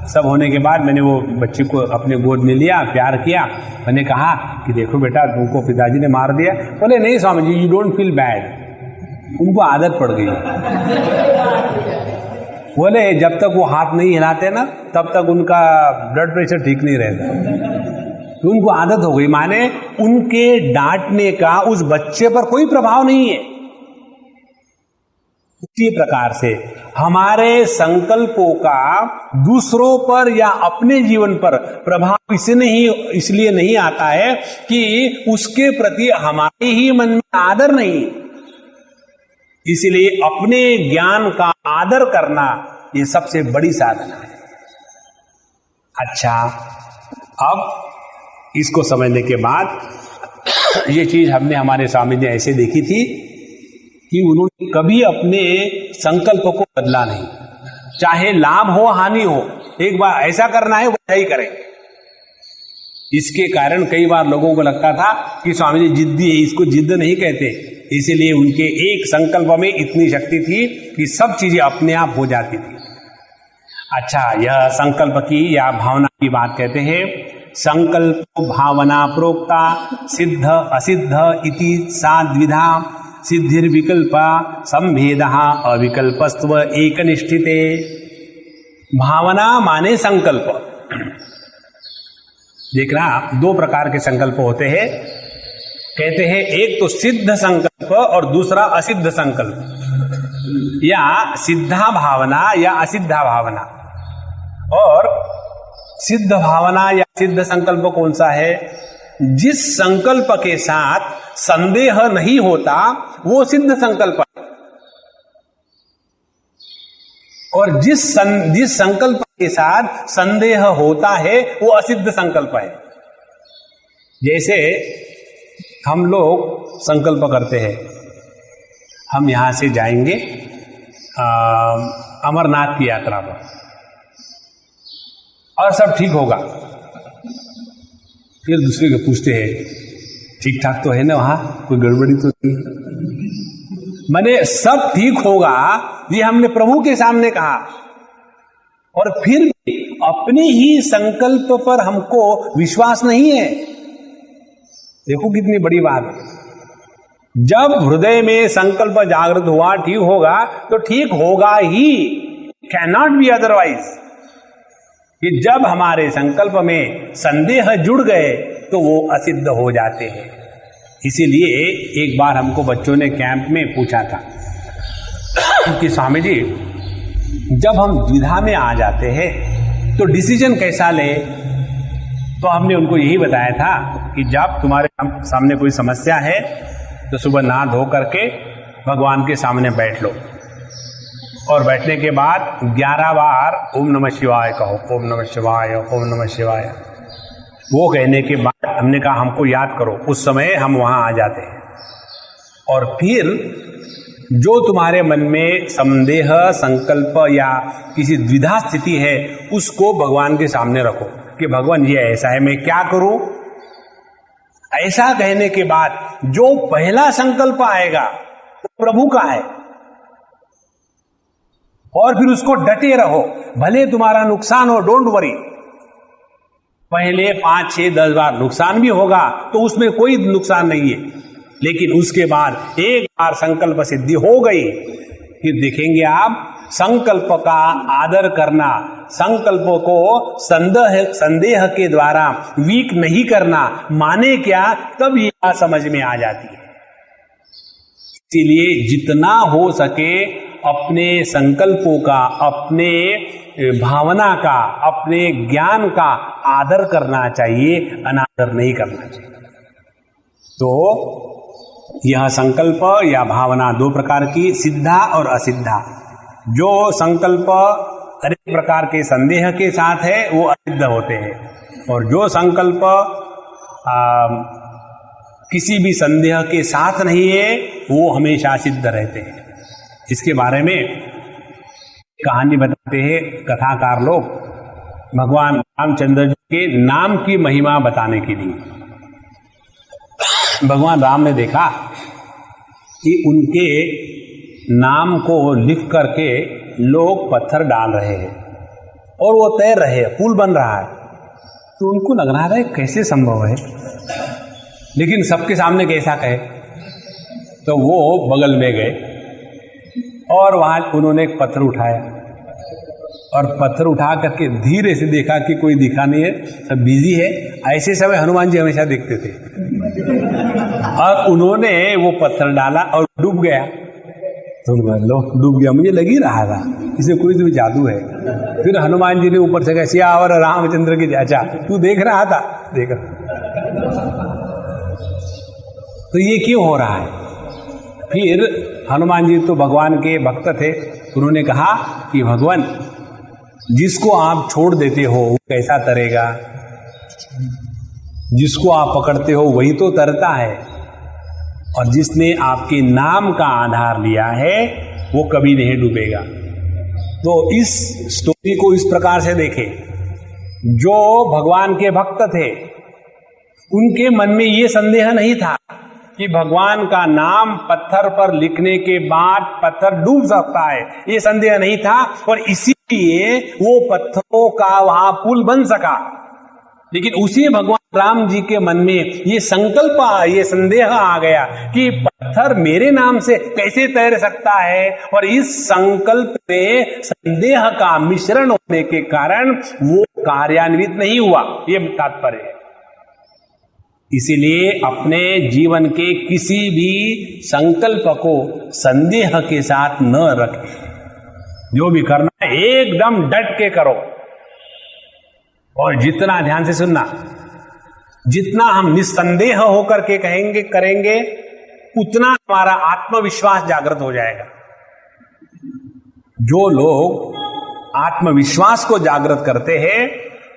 सब होने के बाद मैंने वो बच्ची को अपने गोद में लिया, प्यार किया। मैंने कहा कि देखो बेटा, तुमको पिताजी ने मार दिया। बोले नहीं Swami ji, you don't feel bad. उनको आदत पड़ गई। बोले जब तक वो हाथ नहीं हिलाते ना, तब तक उनका ब्लड प्रेशर ठीक नहीं रहता। तो उनको आदत हो गई, माने उनके डांटने का उस बच्चे पर कोई प्रभाव नहीं है। इसी प्रकार से हमारे संकल्पों का दूसरों पर या अपने जीवन पर प्रभाव इसलिए नहीं आता है कि उसके प्रति हमारे ही मन में आदर नहीं। इसलिए अपने ज्ञान का आदर करना ये सबसे बड़ी साधना है। अच्छा, अब इसको समझने के बाद ये चीज हमने हमारे स्वामी ने ऐसे देखी थी कि उन्होंने कभी अपने संकल्प को बदला नहीं, चाहे लाभ हो हानि हो, एक बार ऐसा करना है वैसा ही करें। इसके कारण कई बार लोगों को लगता था कि स्वामी जी जिद्दी है, इसको जिद्द नहीं कहते। इसीलिए उनके एक संकल्प में इतनी शक्ति थी कि सब चीजें अपने आप हो जाती थी। अच्छा, यह संकल्प की या भावना की बात कहते हैं। संकल्प भावना प्रोक्ता सिद्ध असिद्ध इति सा द्विधा सिद्धिर्विकल्पा संभेदः अविकल्पस्त्व एकनिष्ठिते। भावना माने संकल्प। देखना, दो प्रकार के संकल्प होते हैं। कहते हैं एक तो सिद्ध संकल्प और दूसरा असिद्ध संकल्प, या सिद्धा भावना या असिद्धा भावना। और सिद्ध भावना या सिद्ध संकल्प कौन सा है? जिस संकल्प के साथ संदेह नहीं होता वो सिद्ध संकल्प है, और जिस संकल्प के साथ संदेह होता है वो असिद्ध संकल्प है। जैसे हम लोग संकल्प करते हैं, हम यहां से जाएंगे अमरनाथ की यात्रा पर, और सब ठीक होगा। फिर दूसरे को पूछते हैं ठीक ठाक तो है ना, वहां कोई गड़बड़ी तो नहीं? माने सब ठीक होगा, ये हमने प्रभु के सामने कहा, और फिर भी अपने ही संकल्प पर हमको विश्वास नहीं है। देखो कितनी बड़ी बात है। जब हृदय में संकल्प जागृत हुआ, ठीक होगा तो ठीक होगा ही, कैन नॉट बी अदरवाइज। कि जब हमारे संकल्प में संदेह जुड़ गए तो वो असिद्ध हो जाते हैं। इसीलिए एक बार हमको बच्चों ने कैंप में पूछा था कि स्वामी जी, जब हम द्विधा में आ जाते हैं तो डिसीजन कैसा ले? तो हमने उनको यही बताया था कि जब तुम्हारे सामने कोई समस्या है तो सुबह नहा धो करके भगवान के सामने बैठ लो, और बैठने के बाद 11 बार ओम नमः शिवाय कहो, ओम नमः शिवाय, ओम नमः शिवाय। वो कहने के बाद हमने कहा हमको याद करो, उस समय हम वहां आ जाते हैं। और फिर जो तुम्हारे मन में संदेह, संकल्प या किसी द्विधा स्थिति है, उसको भगवान के सामने रखो कि भगवान ये ऐसा है, मैं क्या करूं? ऐसा कहने के बाद जो पहला संकल्प आएगा वो प्रभु का है, और फिर उसको डटे रहो, भले तुम्हारा नुकसान हो, डोंट वरी। पहले 5, 6, 10 बार नुकसान भी होगा तो उसमें कोई नुकसान नहीं है, लेकिन उसके बाद एक बार संकल्प सिद्धि हो गई, फिर देखेंगे आप संकल्प का आदर करना, संकल्प को संदेह के द्वारा वीक नहीं करना, माने क्या, तब यह समझ में आ जाती है। इसीलिए जितना हो सके अपने संकल्पों का, अपने भावना का, अपने ज्ञान का आदर करना चाहिए, अनादर नहीं करना चाहिए। तो यह संकल्प या भावना दो प्रकार की, सिद्धा और असिद्धा। जो संकल्प अनेक प्रकार के संदेह के साथ है वो असिद्ध होते हैं, और जो संकल्प किसी भी संदेह के साथ नहीं है वो हमेशा सिद्ध रहते हैं। इसके बारे में कहानी बताते हैं कथाकार लोग, भगवान रामचंद्र जी के नाम की महिमा बताने के लिए। भगवान राम ने देखा कि उनके नाम को लिख करके लोग पत्थर डाल रहे हैं और वो तैर रहे हैं, पुल बन रहा है। तो उनको लग रहा है कैसे संभव है, लेकिन सबके सामने कैसा कहे। तो वो बगल में गए और वहां उन्होंने एक पत्थर उठाया और पत्थर उठा करके धीरे से देखा कि कोई दिखा नहीं है, सब बिजी है। ऐसे समय हनुमान जी हमेशा देखते थे। और उन्होंने वो पत्थर डाला और डूब गया। तो लो डूब गया, मुझे लग ही रहा था इसे कोई तो जादू है। फिर हनुमान जी ने ऊपर से कहा, सियावर रामचंद्र की चाचा तू देख रहा था, देख रहा। तो ये क्यों हो रहा है? फिर हनुमान जी तो भगवान के भक्त थे, उन्होंने कहा कि भगवान जिसको आप छोड़ देते हो वो कैसा तरेगा, जिसको आप पकड़ते हो वही तो तरता है, और जिसने आपके नाम का आधार लिया है वो कभी नहीं डूबेगा। तो इस स्टोरी को इस प्रकार से देखें, जो भगवान के भक्त थे उनके मन में ये संदेह नहीं था कि भगवान का नाम पत्थर पर लिखने के बाद पत्थर डूब सकता है, ये संदेह नहीं था, और इसीलिए वो पत्थरों का वहां पुल बन सका। लेकिन उसी भगवान राम जी के मन में ये संकल्प, ये संदेह आ गया कि पत्थर मेरे नाम से कैसे तैर सकता है, और इस संकल्प में संदेह का मिश्रण होने के कारण वो कार्यान्वित नहीं हुआ, ये तात्पर्य है। इसीलिए अपने जीवन के किसी भी संकल्प को संदेह के साथ न रखें। जो भी करना है एकदम डट के करो, और जितना ध्यान से सुनना, जितना हम निस्संदेह होकर के कहेंगे करेंगे उतना हमारा आत्मविश्वास जागृत हो जाएगा। जो लोग आत्मविश्वास को जागृत करते हैं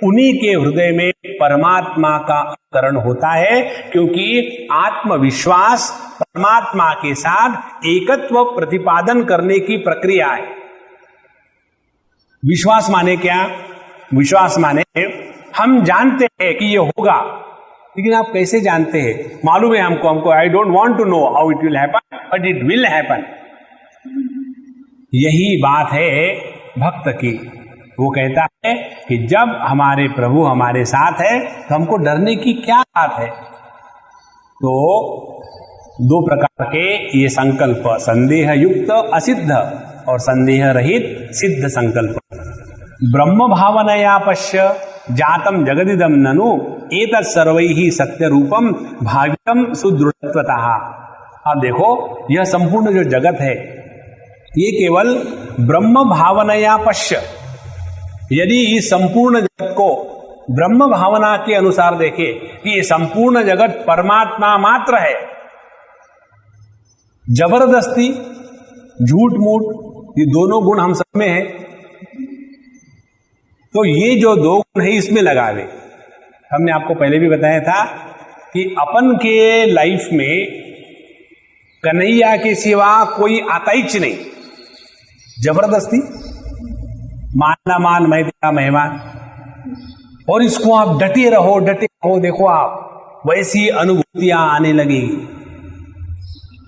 उन्हीं के हृदय में परमात्मा का अवतरण होता है, क्योंकि आत्मविश्वास परमात्मा के साथ एकत्व प्रतिपादन करने की प्रक्रिया है। विश्वास माने क्या? विश्वास माने हम जानते हैं कि ये होगा, लेकिन आप कैसे जानते हैं? मालूम है हमको I don't want to know how it will happen but it will happen. यही बात है भक्त की। वो कहता है कि जब हमारे प्रभु हमारे साथ है तो हमको डरने की क्या बात है। तो दो प्रकार के ये संकल्प, संदेह युक्त असिद्ध और संदेह रहित सिद्ध संकल्प। ब्रह्म भावनया पश्य जातम जगदिदम ननु एतत् सर्वैहि सत्य रूपम भाव्यम सुदृढ़त्वतः। अब देखो, यह संपूर्ण जो जगत है ये केवल ब्रह्म भावनया पश्य, यदि इस संपूर्ण जगत को ब्रह्म भावना के अनुसार देखे कि ये संपूर्ण जगत परमात्मा मात्र है, जबरदस्ती झूठ मूठ ये दोनों गुण हम सब में है, तो ये जो दो गुण है इसमें लगावे। हमने आपको पहले भी बताया था कि अपन के लाइफ में कन्हैया के सिवा कोई आता ही नहीं। जबरदस्ती मानना मान मैं तेरा मेहमान, और इसको आप डटे रहो डटे रहो, देखो आप वैसी अनुभूतियां आने लगेगी।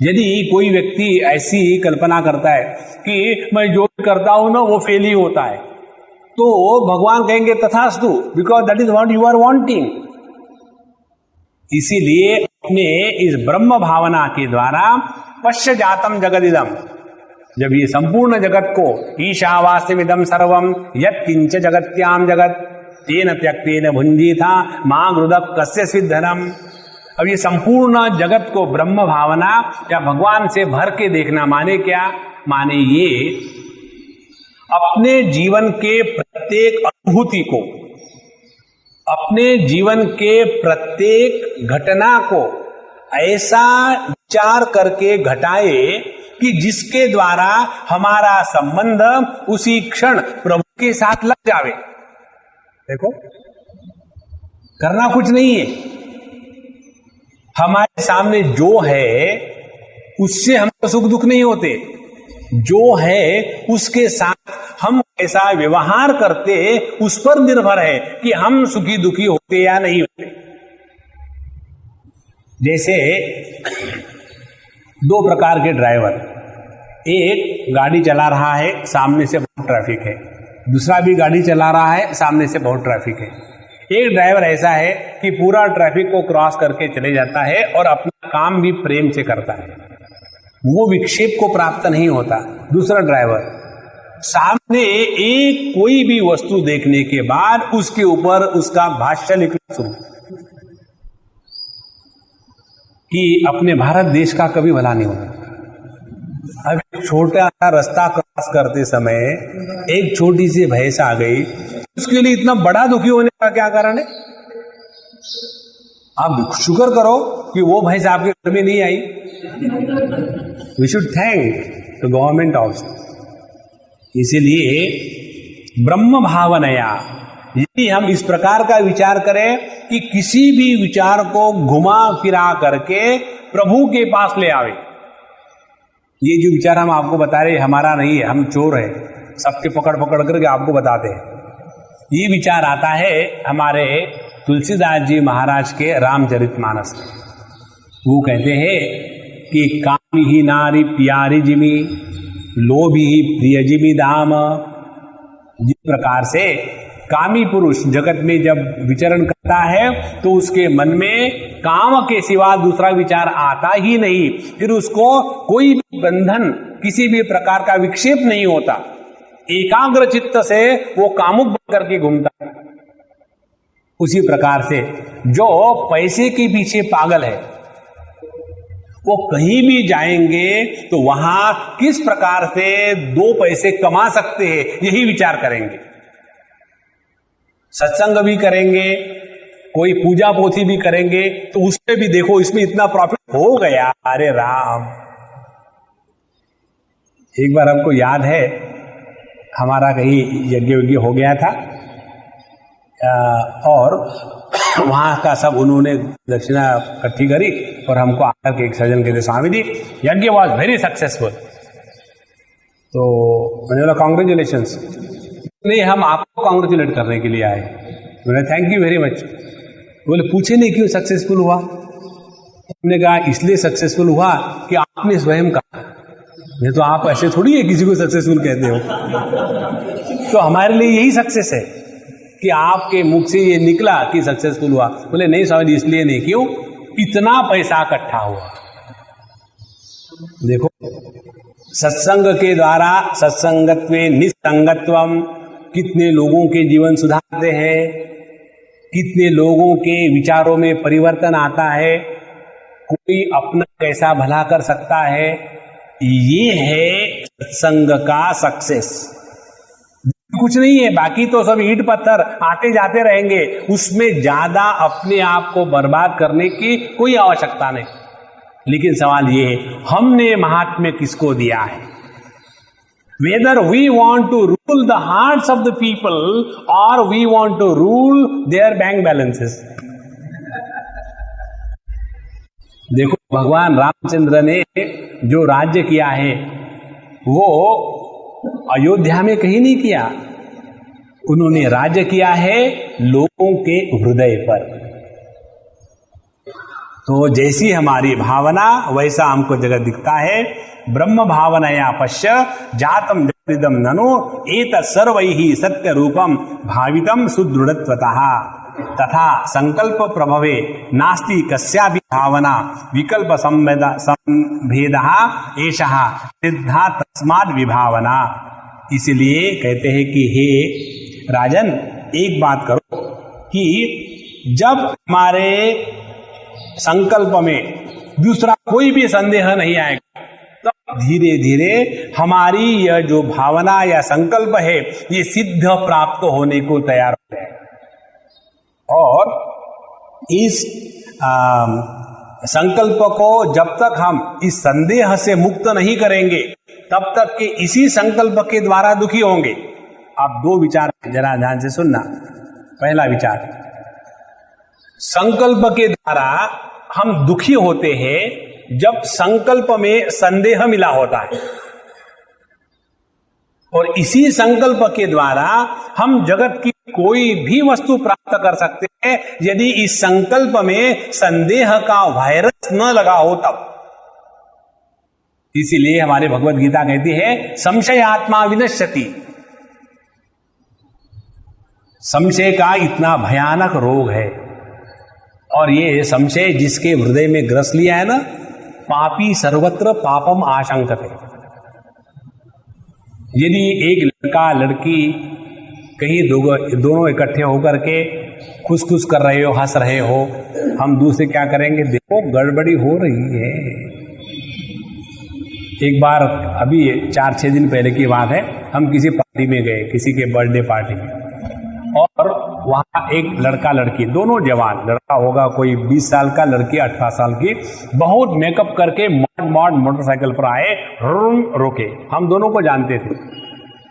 यदि कोई व्यक्ति ऐसी कल्पना करता है कि मैं जो करता हूं ना वो फेल ही होता है, तो भगवान कहेंगे तथास्तु, because that is what you are wanting. इसीलिए अपने इस ब्रह्म भावना के द्वारा पश्य जातम जगदिदम, जब ये संपूर्ण जगत को ईशावास्यमिदं सर्वम यत्किंच जगत्याम जगत तेन त्यक्तेन भुंजीथा मां गृदक कस्य सिद्धनम। अब ये संपूर्ण जगत को ब्रह्म भावना या भगवान से भर के देखना माने क्या? माने ये अपने जीवन के प्रत्येक अनुभूति को, अपने जीवन के प्रत्येक घटना को ऐसा विचार करके घटाए कि जिसके द्वारा हमारा संबंध उसी क्षण प्रभु के साथ लग जावे। देखो, करना कुछ नहीं है, हमारे सामने जो है उससे हमको सुख दुख नहीं होते, जो है उसके साथ हम कैसा व्यवहार करते उस पर निर्भर है कि हम सुखी दुखी होते या नहीं होते। जैसे दो प्रकार के ड्राइवर, एक गाड़ी चला रहा है, सामने से बहुत ट्रैफिक है, दूसरा भी गाड़ी चला रहा है, सामने से बहुत ट्रैफिक है। एक ड्राइवर ऐसा है कि पूरा ट्रैफिक को क्रॉस करके चले जाता है और अपना काम भी प्रेम से करता है, वो विक्षेप को प्राप्त नहीं होता। दूसरा ड्राइवर सामने एक कोई भी वस्तु देखने के बाद उसके ऊपर उसका भाष्य लिखना शुरू कि अपने भारत देश का कभी भला नहीं होगा। अब छोटा सा रास्ता क्रॉस करते समय एक छोटी सी भैंस आ गई, उसके लिए इतना बड़ा दुखी होने का क्या कारण है? आप शुक्र करो कि वो भैंस आपके घर में नहीं आई। We should thank the government also. इसीलिए ब्रह्म भावनया, यदि हम इस प्रकार का विचार करें कि किसी भी विचार को घुमा फिरा करके प्रभु के पास ले आवे, ये जो विचार हम आपको बता रहे हमारा नहीं है, हम चोर है, सबके पकड़ पकड़ करके आपको बताते हैं। ये विचार आता है हमारे तुलसीदास जी महाराज के रामचरितमानस में। वो कहते हैं कि कामी ही नारी प्यारी जिमी, लोभी ही प्रिय जिमी दाम। जिस प्रकार से कामी पुरुष जगत में जब विचरण करता है तो उसके मन में काम के सिवा दूसरा विचार आता ही नहीं, फिर उसको कोई भी बंधन, किसी भी प्रकार का विक्षेप नहीं होता, एकाग्र चित्त से वो कामुक बन करके घूमता है। उसी प्रकार से जो पैसे के पीछे पागल है, वो कहीं भी जाएंगे तो वहां किस प्रकार से दो पैसे कमा सकते हैं यही विचार करेंगे। सत्संग भी करेंगे, कोई पूजा पोथी भी करेंगे तो उसमें भी देखो इसमें इतना प्रॉफिट हो गया, अरे राम। एक बार हमको याद है हमारा कहीं यज्ञ विज्ञ हो गया था और वहां का सब उन्होंने दक्षिणा इकट्ठी करी और हमको आकर के एक सज्जन कहते स्वामी जी यज्ञ वॉज वेरी सक्सेसफुल। तो मैंने बोला कॉन्ग्रेचुलेशंस। नहीं, हम आपको कॉन्ग्रेचुलेट करने के लिए आए। मैंने थैंक यू वेरी मच। बोले पूछे नहीं क्यों सक्सेसफुल हुआ? हमने कहा इसलिए सक्सेसफुल हुआ कि आपने स्वयं कहा, नहीं तो आप ऐसे थोड़ी है किसी को सक्सेसफुल कहते हो। तो हमारे लिए यही सक्सेस है कि आपके मुख से ये निकला कि सक्सेसफुल हुआ। बोले नहीं स्वामी जी इसलिए नहीं, क्यों? इतना पैसा इकट्ठा हुआ। देखो सत्संग के द्वारा सत्संगत्वे निसंगत्वम कितने लोगों के जीवन सुधारते हैं, कितने लोगों के विचारों में परिवर्तन आता है, कोई अपना कैसा भला कर सकता है। ये है सत्संग का सक्सेस, कुछ नहीं है। बाकी तो सब ईंट पत्थर आते जाते रहेंगे, उसमें ज्यादा अपने आप को बर्बाद करने की कोई आवश्यकता नहीं। लेकिन सवाल ये है हमने महात्म्य किसको दिया है? Whether we want to rule the hearts of the people और we want to rule their bank balances. देखो भगवान रामचंद्र ने जो राज्य किया है वो अयोध्या में कहीं नहीं किया, उन्होंने राज्य किया है लोगों के हृदय पर। तो जैसी हमारी भावना वैसा हमको जगत दिखता है। ब्रह्म भावनया पश्य जातम जगदिदं ननु एतत् सर्वैहि सत्य रूपम भावितम सुदृढ़त्वतः तथा संकल्प प्रभवे नास्ति कस्यापि भावना विकल्प संभेदः एषः सिद्धा तस्माद् विभावना। इसलिए कहते हैं कि हे राजन एक बात करो कि जब हमारे संकल्प में दूसरा कोई भी संदेह नहीं आएगा तब धीरे धीरे हमारी यह जो भावना या संकल्प है ये सिद्ध प्राप्त होने को तैयार हो जाएगा। और इस संकल्प को जब तक हम इस संदेह से मुक्त नहीं करेंगे तब तक के इसी संकल्प के द्वारा दुखी होंगे। आप दो विचार जरा ध्यान से सुनना। पहला विचार, संकल्प के द्वारा हम दुखी होते हैं जब संकल्प में संदेह मिला होता है, और इसी संकल्प के द्वारा हम जगत की कोई भी वस्तु प्राप्त कर सकते हैं यदि इस संकल्प में संदेह का वायरस न लगा हो तब। इसीलिए हमारी भगवत गीता कहती है संशय आत्मा विनश्यति। संशय का इतना भयानक रोग है, और ये संशय जिसके हृदय में ग्रस लिया है ना, पापी सर्वत्र पापम आशंकते। यदि एक लड़का लड़की कहीं दोनों इकट्ठे होकर के खुश कर रहे हो, हंस रहे हो, हम दूसरे क्या करेंगे, देखो गड़बड़ी हो रही है। एक बार अभी 4-6 दिन पहले की बात है, हम किसी पार्टी में गए, किसी के बर्थडे पार्टी में, और वहां एक लड़का लड़की दोनों जवान, लड़का होगा कोई 20 साल का, लड़की 18 साल की, बहुत मेकअप करके मॉड मोटरसाइकिल पर आए, रोके। हम दोनों को जानते थे,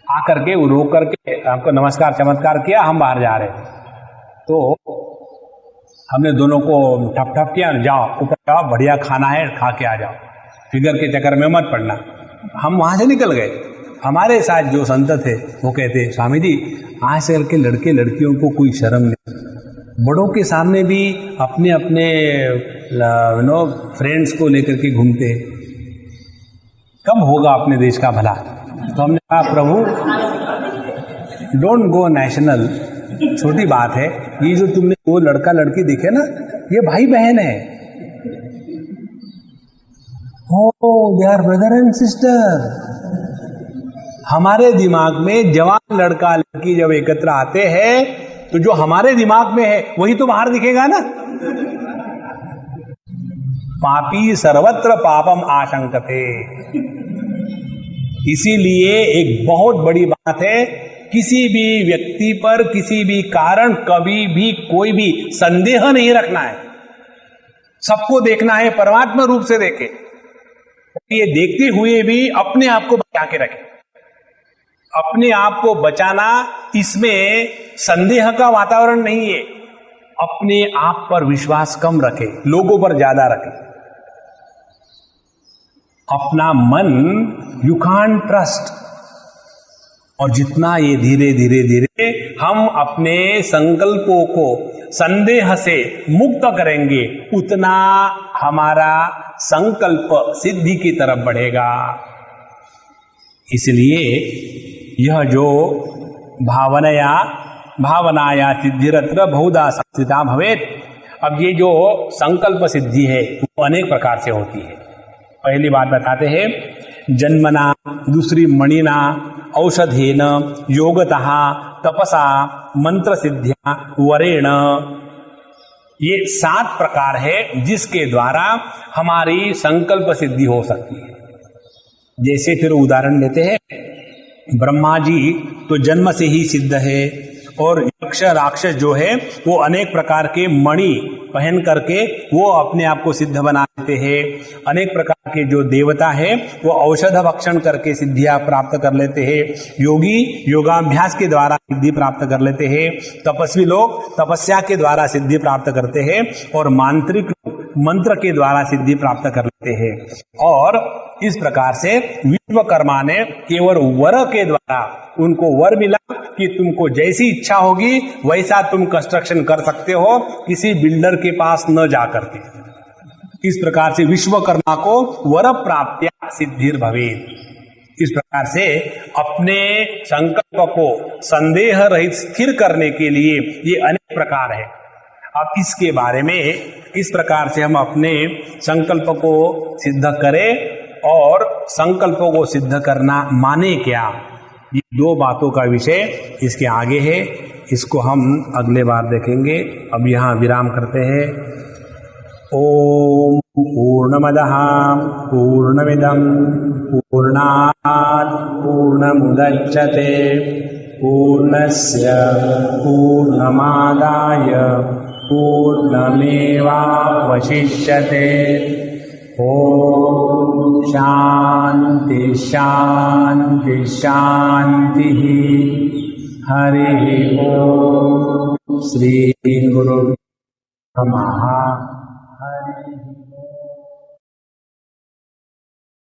आकर के वो रोक करके आपको नमस्कार चमत्कार किया, हम बाहर जा रहे थे। तो हमने दोनों को ठप किया, जाओ ऊपर जाओ, बढ़िया खाना है, खा के आ जाओ, फिगर के चक्कर में मत पड़ना। हम वहां से निकल गए। हमारे साथ जो संत थे वो कहते, स्वामी जी आज से के लड़के लड़कियों को कोई शर्म नहीं, बड़ों के सामने भी अपने अपने फ्रेंड्स को लेकर के घूमते, कब होगा अपने देश का भला। तो हमने कहा प्रभु डोंट गो नेशनल, छोटी बात है, ये जो तुमने वो लड़का लड़की दिखे ना, ये भाई बहन है, they are brother and sister. हमारे दिमाग में जवान लड़का लड़की जब एकत्र आते हैं तो जो हमारे दिमाग में है वही तो बाहर दिखेगा ना। पापी सर्वत्र पापम आशंकते। इसीलिए एक बहुत बड़ी बात है, किसी भी व्यक्ति पर किसी भी कारण कभी भी कोई भी संदेह नहीं रखना है। सबको देखना है परमात्मा रूप से देखे, ये देखते हुए भी अपने आप को बचा के रखे। अपने आप को बचाना, इसमें संदेह का वातावरण नहीं है। अपने आप पर विश्वास कम रखे, लोगों पर ज्यादा रखे। अपना मन यू कांट ट्रस्ट। और जितना ये धीरे धीरे धीरे हम अपने संकल्पों को संदेह से मुक्त करेंगे, उतना हमारा संकल्प सिद्धि की तरफ बढ़ेगा। इसलिए यह जो भावनाया सिद्धिरत्र बहुधा संस्थिता भवेत्। अब ये जो संकल्प सिद्धि है वो अनेक प्रकार से होती है। पहली बात बताते हैं, जन्मना, दूसरी मणिना, औषधेन, योगतः, तपसा, मंत्र सिद्धिया, वरेण। ये 7 प्रकार है जिसके द्वारा हमारी संकल्प सिद्धि हो सकती है। जैसे फिर उदाहरण लेते हैं, ब्रह्मा जी तो जन्म से ही सिद्ध है, और यक्ष राक्षस जो है वो अनेक प्रकार के मणि पहन करके वो अपने आप को सिद्ध बना लेते हैं। अनेक प्रकार के जो देवता है वो औषध भक्षण करके सिद्धियां प्राप्त कर लेते हैं। योगी योगाभ्यास के द्वारा सिद्धि प्राप्त कर लेते हैं। तपस्वी लोग तपस्या के द्वारा सिद्धि प्राप्त करते हैं, और मांत्रिक मंत्र के द्वारा सिद्धि प्राप्त कर लेते हैं। और इस प्रकार से विश्वकर्मा ने केवल वर के द्वारा उनको वर मिला कि तुमको जैसी इच्छा होगी वैसा तुम कंस्ट्रक्शन कर सकते हो, किसी बिल्डर के पास न जाकर के। इस प्रकार से विश्वकर्मा को वर प्राप्त्या सिद्धिर भवेत्। इस प्रकार से अपने संकल्प को संदेह रहित स्थिर करने के लिए ये अनेक प्रकार है। अब इसके बारे में इस प्रकार से हम अपने संकल्प को सिद्ध करें, और संकल्पों को सिद्ध करना माने क्या, ये 2 बातों का विषय इसके आगे है। इसको हम अगले बार देखेंगे। अब यहाँ विराम करते हैं। ओम पूर्णमदः पूर्णमिदं पूर्णात् पूर्णमुदच्यते पूर्णस्य पूर्णमादाय पूर्णमेवावशिष्यते। ओम शांति शांति शांति। हरि ओम। श्री गुरु नमः।